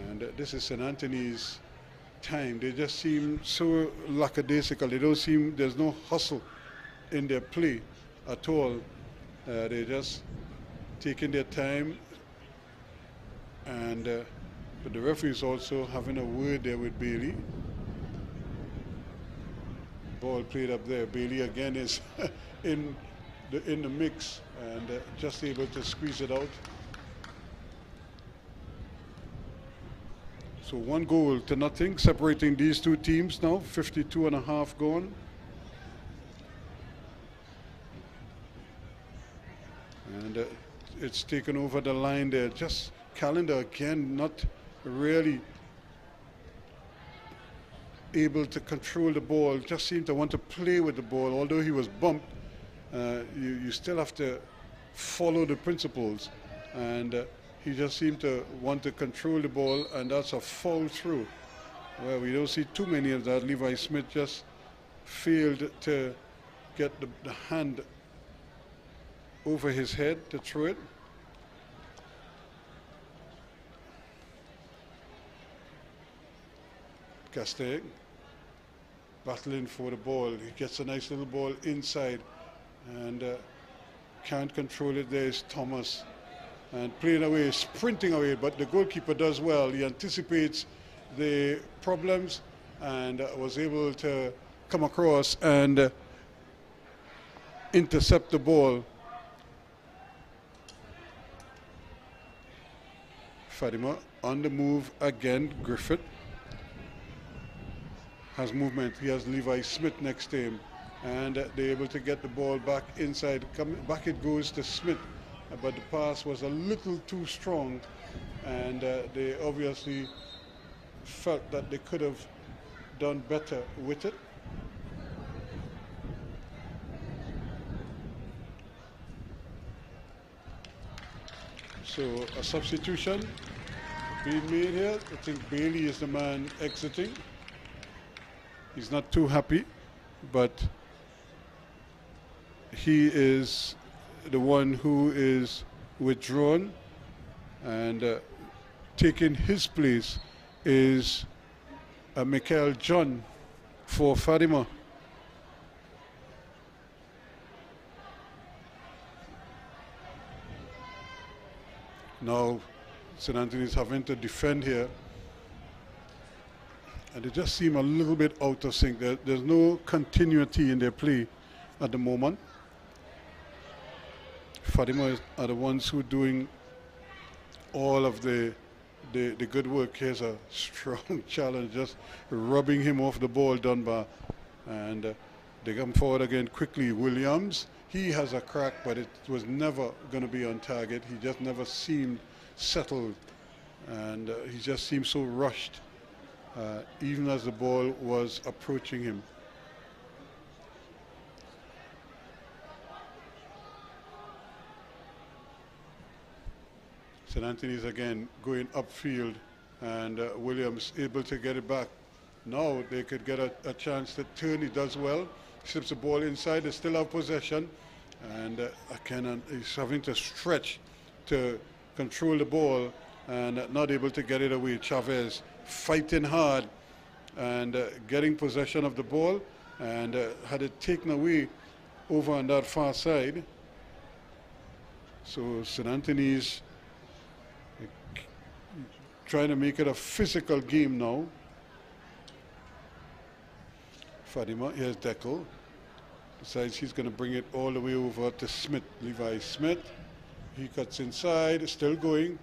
And this is St. Anthony's time. They just seem so lackadaisical. They don't seem, there's no hustle in their play at all. They're just taking their time, and but the referee is also having a word there with Bailey. Ball played up there. Bailey again is in the mix, and just able to squeeze it out. So 1-0 separating these two teams now. 52.5 gone. And it's taken over the line there. Just Calendar again, not really able to control the ball, just seemed to want to play with the ball. Although he was bumped, you still have to follow the principles, and he just seemed to want to control the ball, and that's a foul through. Well, we don't see too many of that. Levi Smith just failed to get the hand over his head to throw it. Castaigne battling for the ball. He gets a nice little ball inside, and can't control it. There's Thomas, and playing away, sprinting away, but the goalkeeper does well. He anticipates the problems and was able to come across and intercept the ball. Fatima on the move again. Griffith has movement. He has Levi Smith next to him, and they're able to get the ball back inside. Back it goes to Smith, but the pass was a little too strong, and they obviously felt that they could have done better with it. So a substitution being made here. I think Bailey is the man exiting. He's not too happy, but he is the one who is withdrawn, and taking his place is Michael John for Fatima. Now St. Anthony's having to defend here, and they just seem a little bit out of sync. There's no continuity in their play at the moment. Fatima are the ones who are doing all of the good work. Here's a strong challenge, just rubbing him off the ball, Dunbar. And they come forward again quickly. Williams, he has a crack, but it was never going to be on target. He just never seemed settled, and he just seemed so rushed, even as the ball was approaching him. St. Anthony's again going upfield, and Williams able to get it back. Now they could get a chance to turn. He does well. Slips the ball inside. They still have possession, and again he's having to stretch to control the ball and not able to get it away. Chavez fighting hard and getting possession of the ball, and had it taken away over on that far side. So St. Anthony's trying to make it a physical game now. Fatima, here's Deckel. Decides he's going to bring it all the way over to Smith. Levi Smith. He cuts inside, still going,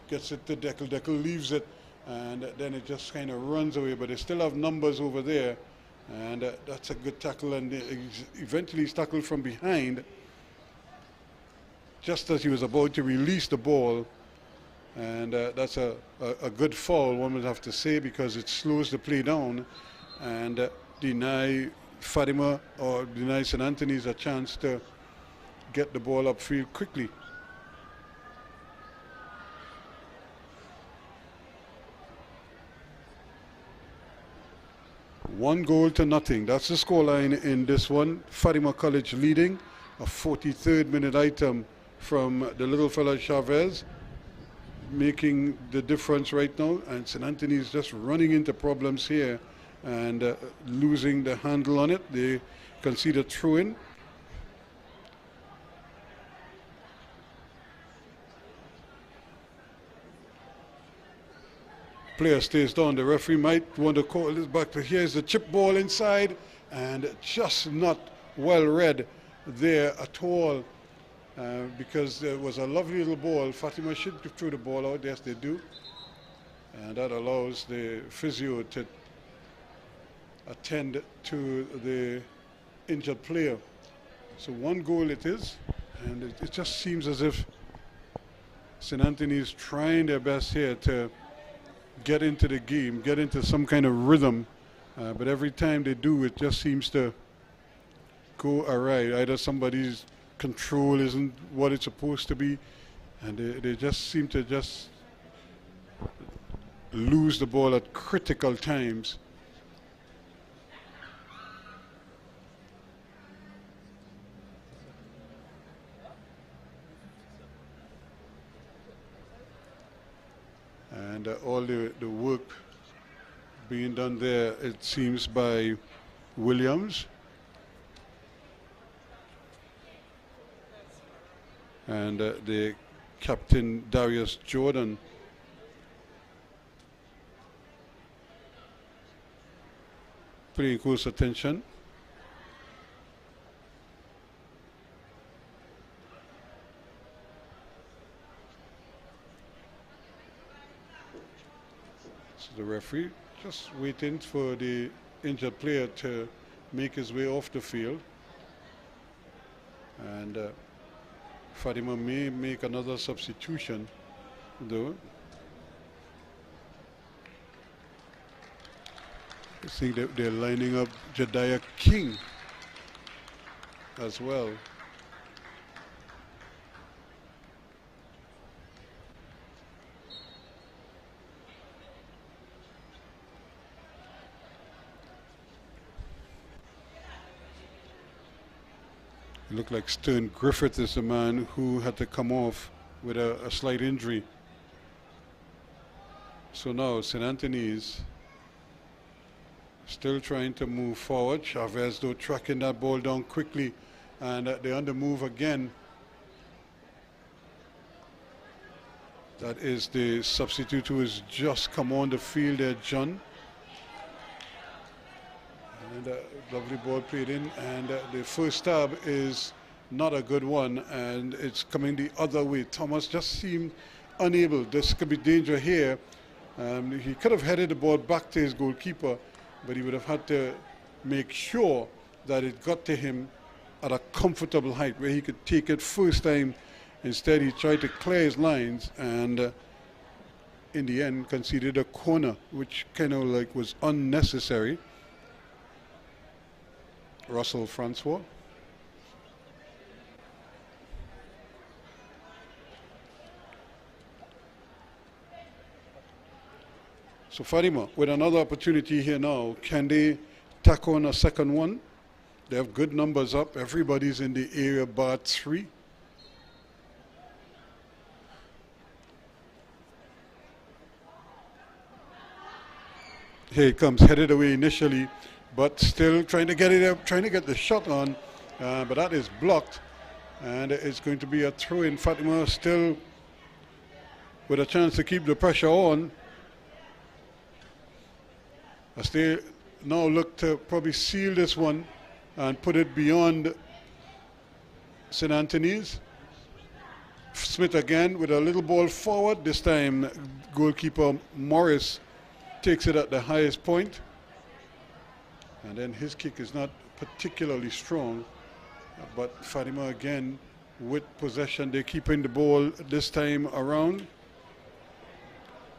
gets it to Deckel. Deckel leaves it, and then it just kind of runs away, but they still have numbers over there, and that's a good tackle, and eventually he's tackled from behind, just as he was about to release the ball, and that's a good foul, one would have to say, because it slows the play down and deny Fatima or deny St. Anthony's a chance to get the ball upfield quickly. One goal to nothing. That's the scoreline in this one. Fatima College leading. A 43rd minute item from the little fella Chavez, making the difference right now. And St. Anthony's just running into problems here and losing the handle on it. They concede a throw-in. Player stays down. The referee might want to call this back. But here's the chip ball inside, and just not well read there at all, because there was a lovely little ball. Fatima should throw the ball out. Yes, they do. And that allows the physio to attend to the injured player. So one goal it is, and it just seems as if St. Anthony's trying their best here to get into the game, get into some kind of rhythm, but every time they do, it just seems to go awry. Either somebody's control isn't what it's supposed to be, and they just seem to just lose the ball at critical times. And all the work being done there, it seems, by Williams. And the captain, Darius Jordan. Paying close attention. The referee just waiting for the injured player to make his way off the field, and Fatima may make another substitution though. I think that they're lining up Jediah King as well. It looked like Stern Griffith is the man who had to come off with a slight injury. So now St. Anthony's still trying to move forward. Chavez though tracking that ball down quickly, and they're on the move again. That is the substitute who has just come on the field there, John. And lovely ball played in, and the first stab is not a good one, and it's coming the other way. Thomas just seemed unable. This could be danger here. He could have headed the ball back to his goalkeeper, but he would have had to make sure that it got to him at a comfortable height where he could take it first time. Instead, he tried to clear his lines, and in the end conceded a corner, which kind of like was unnecessary. Russell Francois. So Fatima with another opportunity here now. Can they tack on a second one? They have good numbers up. Everybody's in the area bar 3. Here it comes, headed away initially, but still trying to get it up, trying to get the shot on, but that is blocked, and it's going to be a throw-in. Fatima still with a chance to keep the pressure on, as they now look to probably seal this one and put it beyond St. Anthony's. Smith again with a little ball forward. This time goalkeeper Morris takes it at the highest point, and then his kick is not particularly strong, but Fatima again with possession. They're keeping the ball this time around.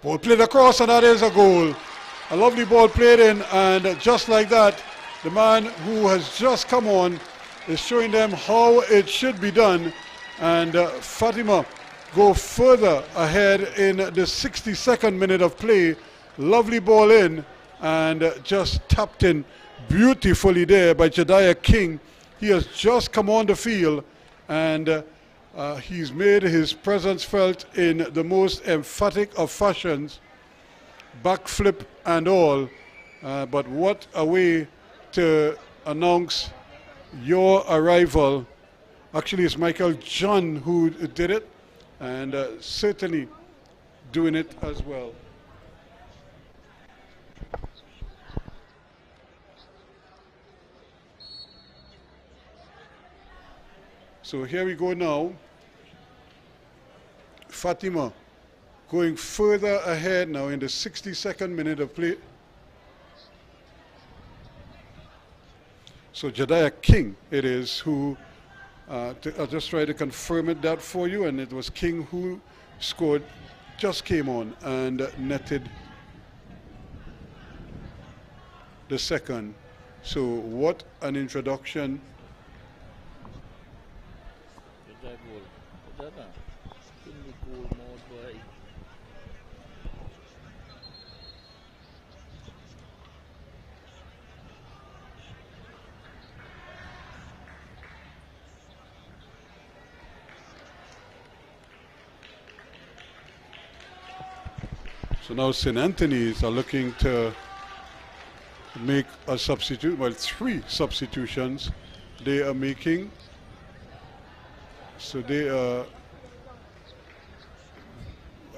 Ball played across, and that is a goal. A lovely ball played in, and just like that, the man who has just come on is showing them how it should be done, and Fatima go further ahead in the 62nd minute of play. Lovely ball in, and just tapped in beautifully there by Jediah King. He has just come on the field, and he's made his presence felt in the most emphatic of fashions, backflip and all. But what a way to announce your arrival. Actually, it's Michael John who did it, and certainly doing it as well. So here we go now. Fatima going further ahead now in the 62nd minute of play. So Jediah King it is who, I'll just try to confirm that for you, and it was King who scored, just came on and netted the second. So what an introduction. So now St. Anthony's are looking to make a substitute, well, 3 substitutions they are making. So they are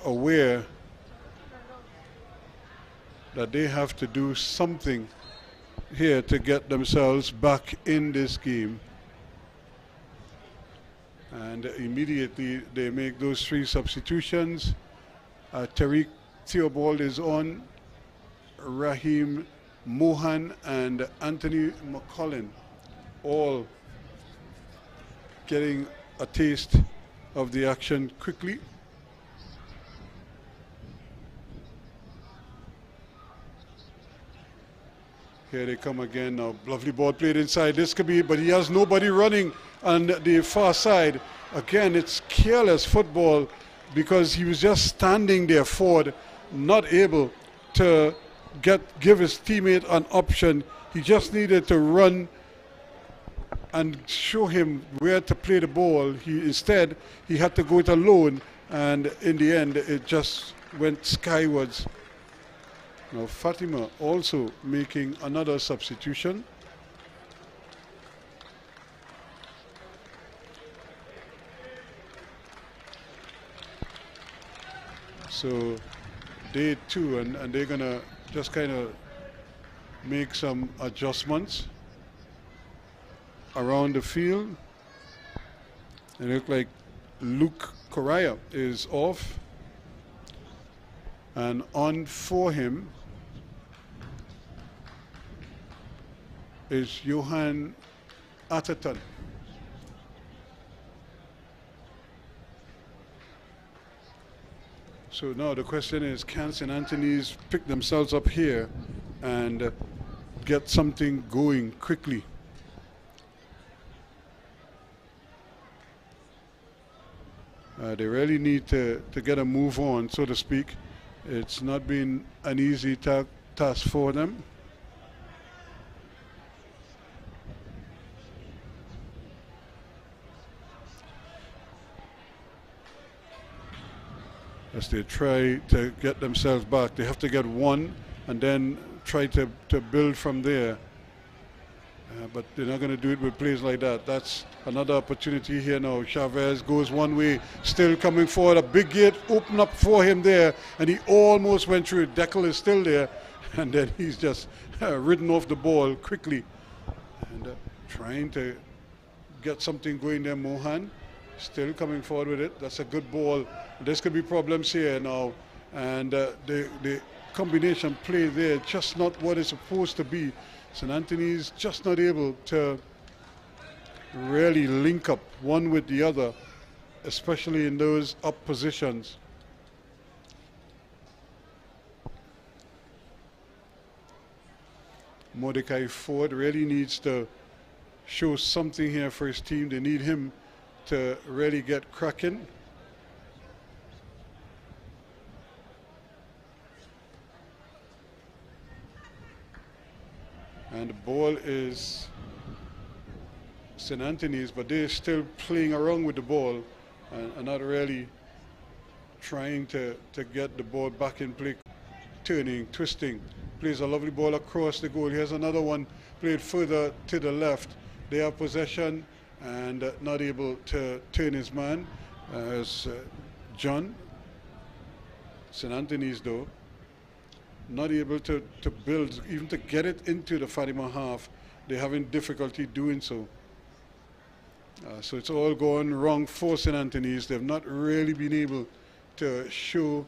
aware that they have to do something here to get themselves back in this game. And immediately they make those 3 substitutions. Tariq Theobald is on, Raheem Mohan and Anthony McCollin, all getting a taste of the action quickly. Here they come again now. Lovely ball played inside. This could be, but he has nobody running on the far side. Again, it's careless football because he was just standing there forward, not able to give his teammate an option. He just needed to run and show him where to play the ball. Instead, he had to go it alone, and in the end, it just went skywards. Now, Fatima also making another substitution. So they too, and they're gonna just kind of make some adjustments around the field. It looks like Luke Correa is off, and on for him is Johan Atherton. So now the question is, can St. Anthony's pick themselves up here and get something going quickly? They really need to get a move on, so to speak. It's not been an easy task for them. As they try to get themselves back, they have to get one and then try to build from there. But they're not going to do it with plays like that. That's another opportunity here now. Chavez goes one way, still coming forward. A big gate open up for him there, and he almost went through it. Deckel is still there, and then he's just ridden off the ball quickly. And trying to get something going there, Mohan. Still coming forward with it. That's a good ball. There's could be problems here now. And the combination play there, just not what it's supposed to be. St. Anthony's just not able to really link up one with the other, especially in those up positions. Mordecai Ford really needs to show something here for his team. They need him to really get cracking. And the ball is St. Anthony's, but they're still playing around with the ball and not really trying to get the ball back in play. Turning, twisting, plays a lovely ball across the goal. Here's another one played further to the left. They have possession and not able to turn his man as John. St. Anthony's though, not able to build, even to get it into the Fatima half. They're having difficulty doing so. So it's all going wrong for St. Anthony's. They've not really been able to show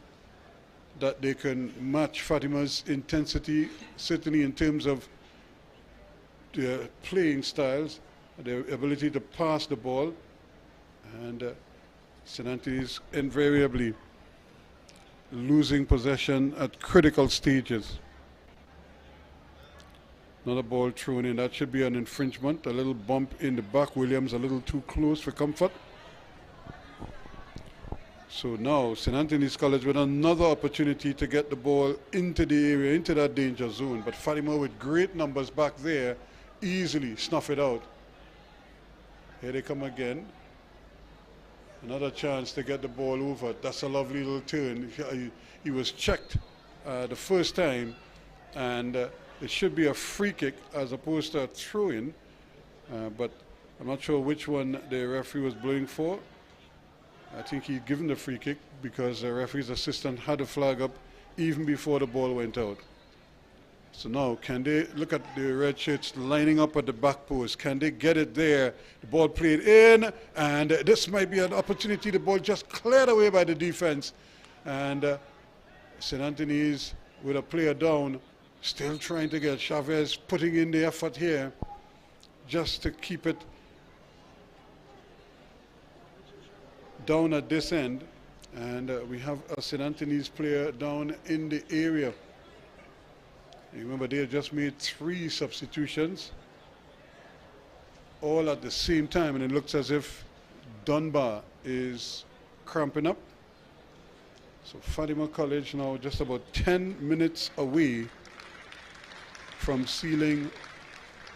that they can match Fatima's intensity, certainly in terms of their playing styles, their ability to pass the ball. And St. Anthony's invariably losing possession at critical stages. Another ball thrown in. That should be an infringement. A little bump in the back. Williams a little too close for comfort. So now St. Anthony's College with another opportunity to get the ball into the area, into that danger zone. But Fatima with great numbers back there, easily snuff it out. Here they come again. Another chance to get the ball over. That's a lovely little turn. He was checked the first time, and it should be a free kick as opposed to a throw-in. But I'm not sure which one the referee was blowing for. I think he'd given the free kick because the referee's assistant had a flag up even before the ball went out. So now, can they look at the red shirts lining up at the back post? Can they get it there? The ball played in, and this might be an opportunity. The ball just cleared away by the defense. And St. Anthony's with a player down, still trying to get Chavez putting in the effort here just to keep it down at this end. And we have a St. Anthony's player down in the area. Remember, they had just made 3 substitutions all at the same time, and it looks as if Dunbar is cramping up. So Fatima College now just about 10 minutes away from sealing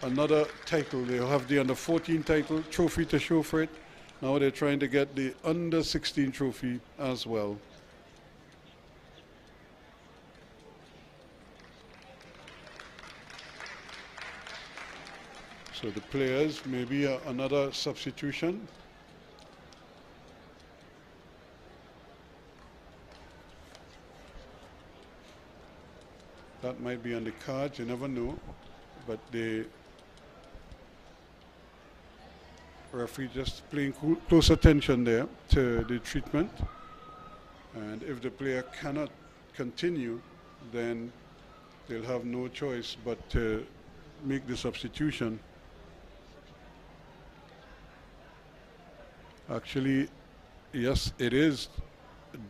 another title. They have the under 14 title trophy to show for it. Now they're trying to get the under 16 trophy as well. So the players, maybe another substitution. That might be on the cards, you never know. But the referee just paying close attention there to the treatment. And if the player cannot continue, then they'll have no choice but to make the substitution. Actually, yes, it is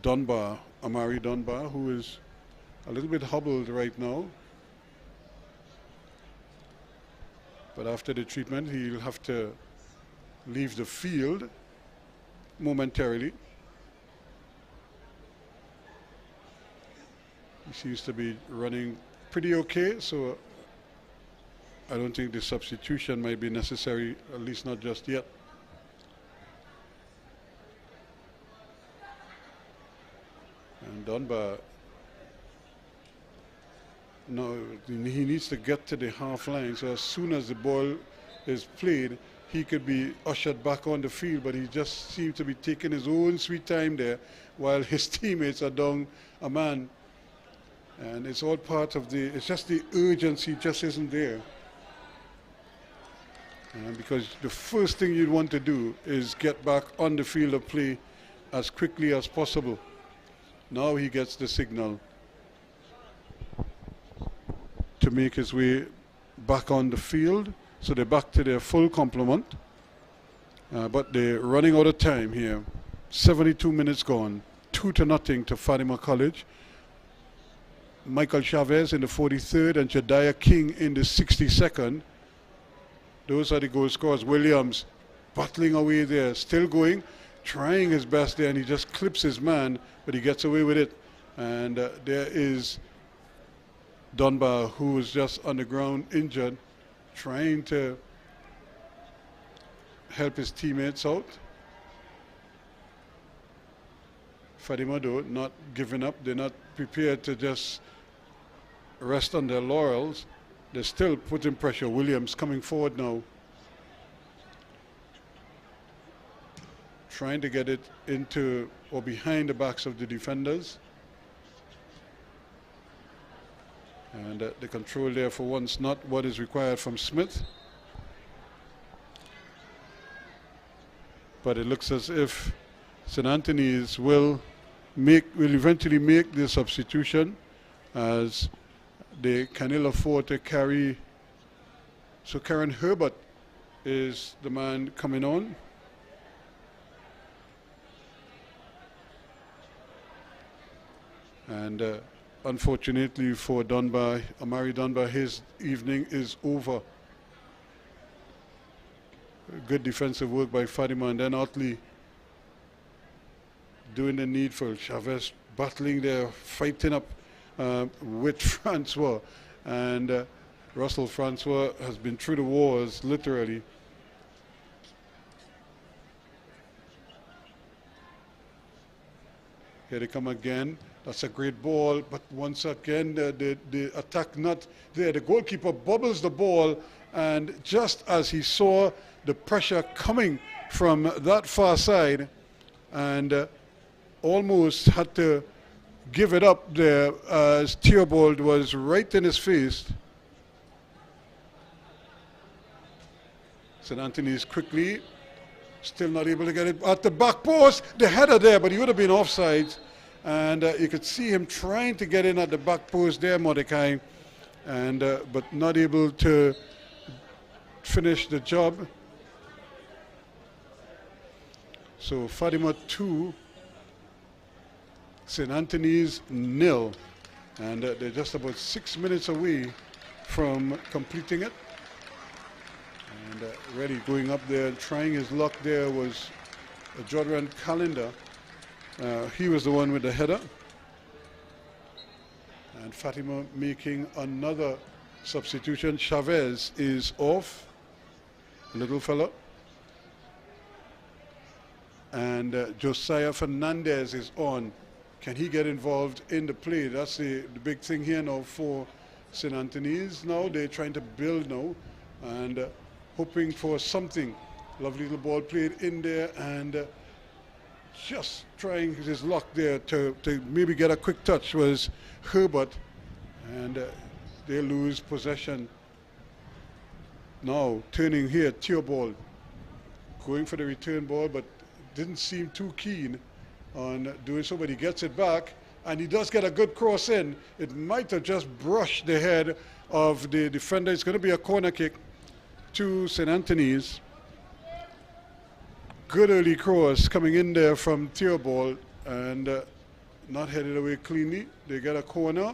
Dunbar, Amari Dunbar, who is a little bit hobbled right now. But after the treatment, he'll have to leave the field momentarily. He seems to be running pretty okay, so I don't think the substitution might be necessary, at least not just yet. And Dunbar, no, he needs to get to the half line, so as soon as the ball is played, he could be ushered back on the field, but he just seemed to be taking his own sweet time there while his teammates are down a man. And it's all part of the, it's just the urgency just isn't there. Because the first thing you'd want to do is get back on the field of play as quickly as possible. Now he gets the signal to make his way back on the field. So they're back to their full complement. But they're running out of time here. 72 minutes gone. 2-0 to Fatima College. Michael Chavez in the 43rd and Jediah King in the 62nd. Those are the goal scorers. Williams battling away there, still going, trying his best there, and he just clips his man, but he gets away with it. And there is Dunbar, who was just on the ground injured, trying to help his teammates out. Fatima, though, not giving up. They're not prepared to just rest on their laurels. They're still putting pressure. Williams coming forward now, trying to get it into or behind the backs of the defenders. And the control there for once not what is required from Smith. But it looks as if St. Anthony's will eventually make the substitution, as they can ill afford to carry. So Karen Herbert is the man coming on. And unfortunately for Dunbar, Amari Dunbar, his evening is over. Good defensive work by Fatima, and then Otley doing the needful. Chavez battling there, fighting up with Francois. And Russell Francois has been through the wars, literally. Here they come again. That's a great ball, but once again the attack not there. The goalkeeper bobbles the ball, and just as he saw the pressure coming from that far side, and almost had to give it up there as Theobald was right in his face. St. Anthony's quickly, still not able to get it at the back post. The header there, but he would have been offside. And you could see him trying to get in at the back post there, Mordecai, and but not able to finish the job. So Fatima 2, St. Anthony's 0, and they're just about 6 minutes away from completing it. And really going up there, trying his luck there was Jordan Calendar. He was the one with the header. And Fatima making another Substitution, Chavez is off, little fella. And Josiah Fernandez is on. Can he get involved in the play? That's the big thing here now for St. Anthony's. Now they're trying to build now and hoping for something. Lovely little ball played in there and just trying his luck there to maybe get a quick touch was Herbert, and they lose possession. Now turning here, Theobald going for the return ball, but didn't seem too keen on doing so, but he gets it back and he does get a good cross in. It might have just brushed the head of the defender. It's going to be a corner kick to St. Anthony's. Good early cross coming in there from Theobald and not headed away cleanly. They get a corner,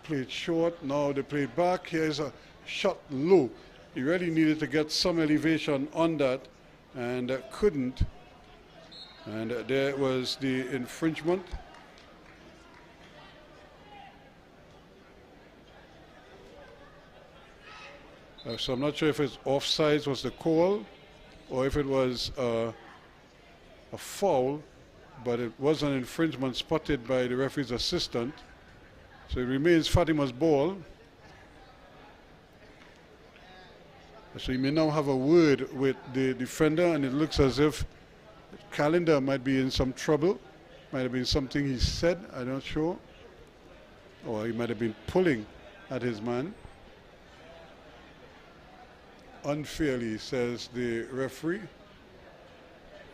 played short, now they play back. Here's a shot low. He really needed to get some elevation on that and couldn't. And there was the infringement. So I'm not sure if it's offsides was the call or if it was a foul, but it was an infringement spotted by the referee's assistant. So it remains Fatima's ball. So he may now have a word with the defender, and it looks as if Calendar might be in some trouble. Might have been something he said, I'm not sure. Or he might have been pulling at his man. Unfairly, says the referee.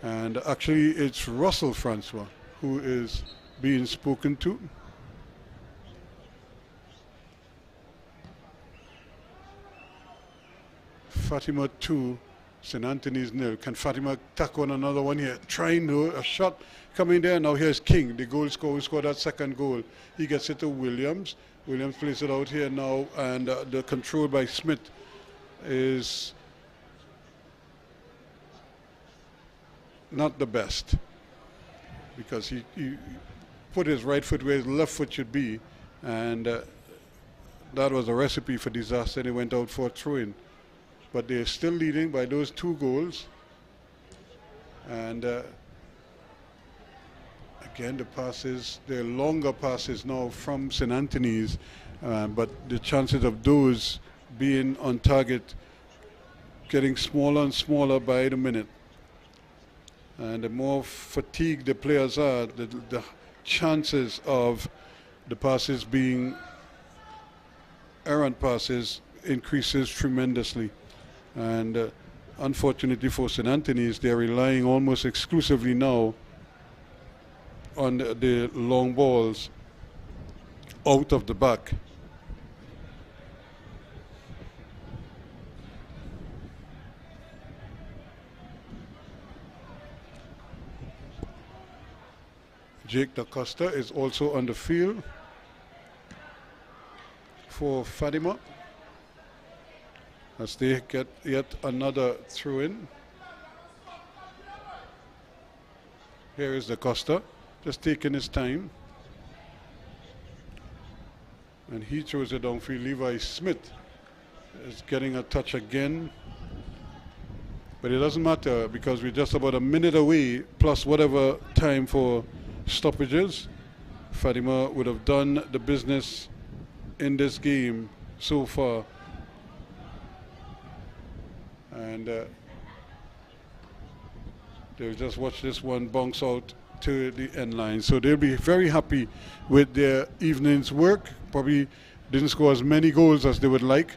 And actually it's Russell Francois who is being spoken to. Fatima 2, St. Anthony's 0. Can Fatima tack on another one here? Trying to, a shot coming there. Now here's King, the goal scorer who scored that second goal. He gets it to Williams. Williams plays it out here now, and the control by Smith is not the best because he put his right foot where his left foot should be, and that was a recipe for disaster. They went out for a throw-in. But they're still leading by those 2 goals. And again, the passes, they're longer passes now from St. Anthony's, but the chances of those being on target getting smaller and smaller by the minute. And the more fatigued the players are, the chances of the passes being errant passes increases tremendously. And unfortunately for St. Anthony's, they're relying almost exclusively now on the long balls out of the back. Jake DaCosta is also on the field for Fatima, as they get yet another throw-in. Here is DaCosta, just taking his time. And he throws it downfield. Levi Smith is getting a touch again. But it doesn't matter because we're just about a minute away, plus whatever time for stoppages. Fatima would have done the business in this game so far. And they'll just watch this one bounce out to the end line. So they'll be very happy with their evening's work. Probably didn't score as many goals as they would like,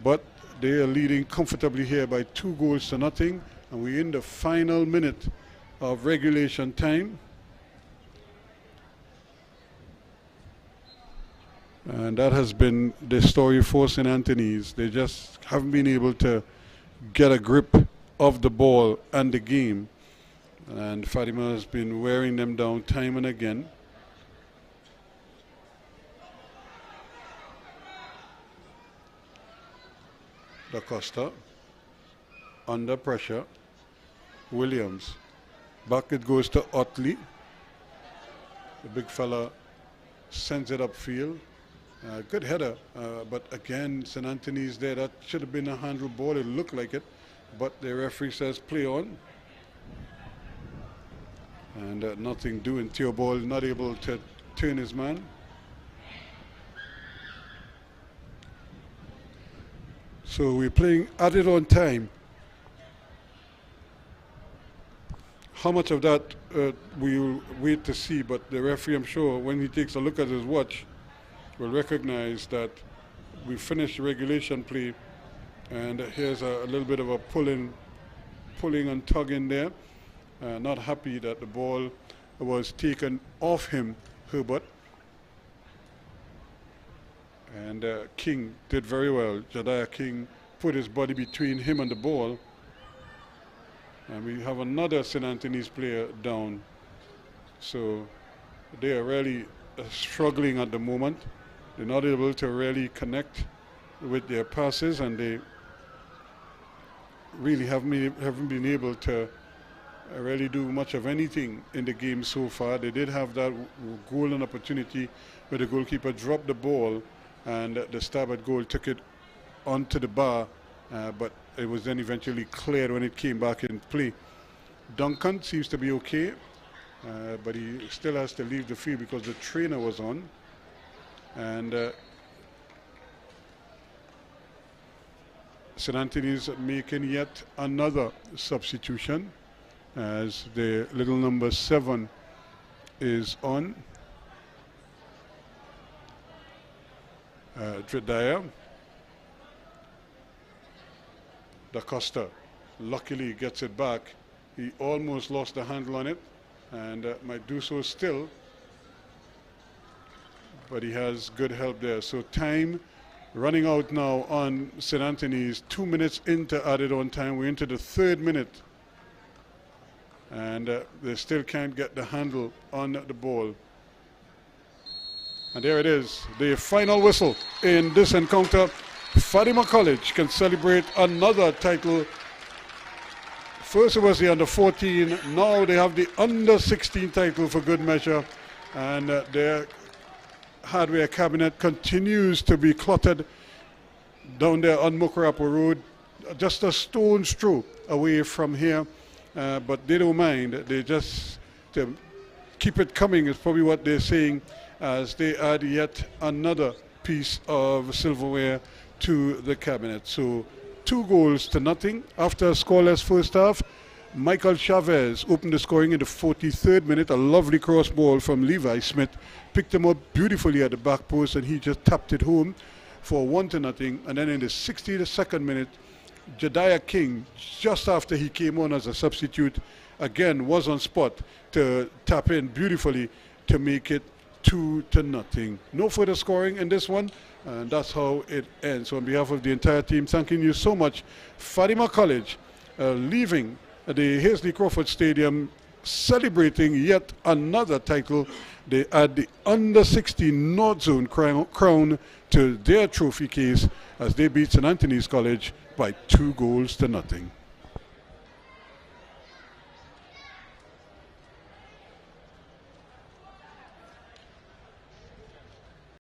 but they are leading comfortably here by 2-0. And we're in the final minute of regulation time. And that has been the story for St. Anthony's. They just haven't been able to get a grip of the ball and the game. And Fatima has been wearing them down time and again. DaCosta under pressure. Williams. Back it goes to Otley. The big fella sends it upfield. Good header, but again, St. Anthony's there. That should have been a handle ball. It looked like it, but the referee says play on. And nothing doing. Theobald not able to turn his man. So we're playing added on time. How much of that we'll wait to see, but the referee, I'm sure, when he takes a look at his watch, will recognize that we finished regulation play, and here's a little bit of a pulling and tugging there. Not happy that the ball was taken off him, Herbert. And King did very well. Jediah King put his body between him and the ball. And we have another St. Anthony's player down. So they are really struggling at the moment. They're not able to really connect with their passes, and they really haven't been able to really do much of anything in the game so far. They did have that golden opportunity where the goalkeeper dropped the ball and the starboard goal took it onto the bar, but it was then eventually cleared when it came back in play. Duncan seems to be okay, but he still has to leave the field because the trainer was on. And St. Anthony's making yet another substitution as the little number 7 is on. Jediah. Da Costa luckily gets it back. He almost lost the handle on it and might do so still, but he has good help there. So time running out now on St. Anthony's. 2 minutes into added on time. We're into the 3rd minute, and they still can't get the handle on the ball. And there it is, the final whistle in this encounter. Fatima College can celebrate another title. First it was the under-14, now they have the under-16 title for good measure, and their hardware cabinet continues to be cluttered down there on Muckrapo Road, just a stone's throw away from here, but they don't mind. They just keep it coming is probably what they're saying, as they add yet another piece of silverware to the cabinet. So 2-0 after a scoreless first half. Michael Chavez opened the scoring in the 43rd minute. A lovely cross ball from Levi Smith. Picked him up beautifully at the back post, and he just tapped it home for 1-0. And then in the 62nd minute, Jediah King, just after he came on as a substitute, again was on spot to tap in beautifully to make it 2-0. No further scoring in this one, and that's how it ends. So on behalf of the entire team, thanking you so much. Fatima College leaving the Hazley Crawford Stadium, celebrating yet another title. They add the under-16 North Zone crown to their trophy case as they beat St. Anthony's College by 2-0.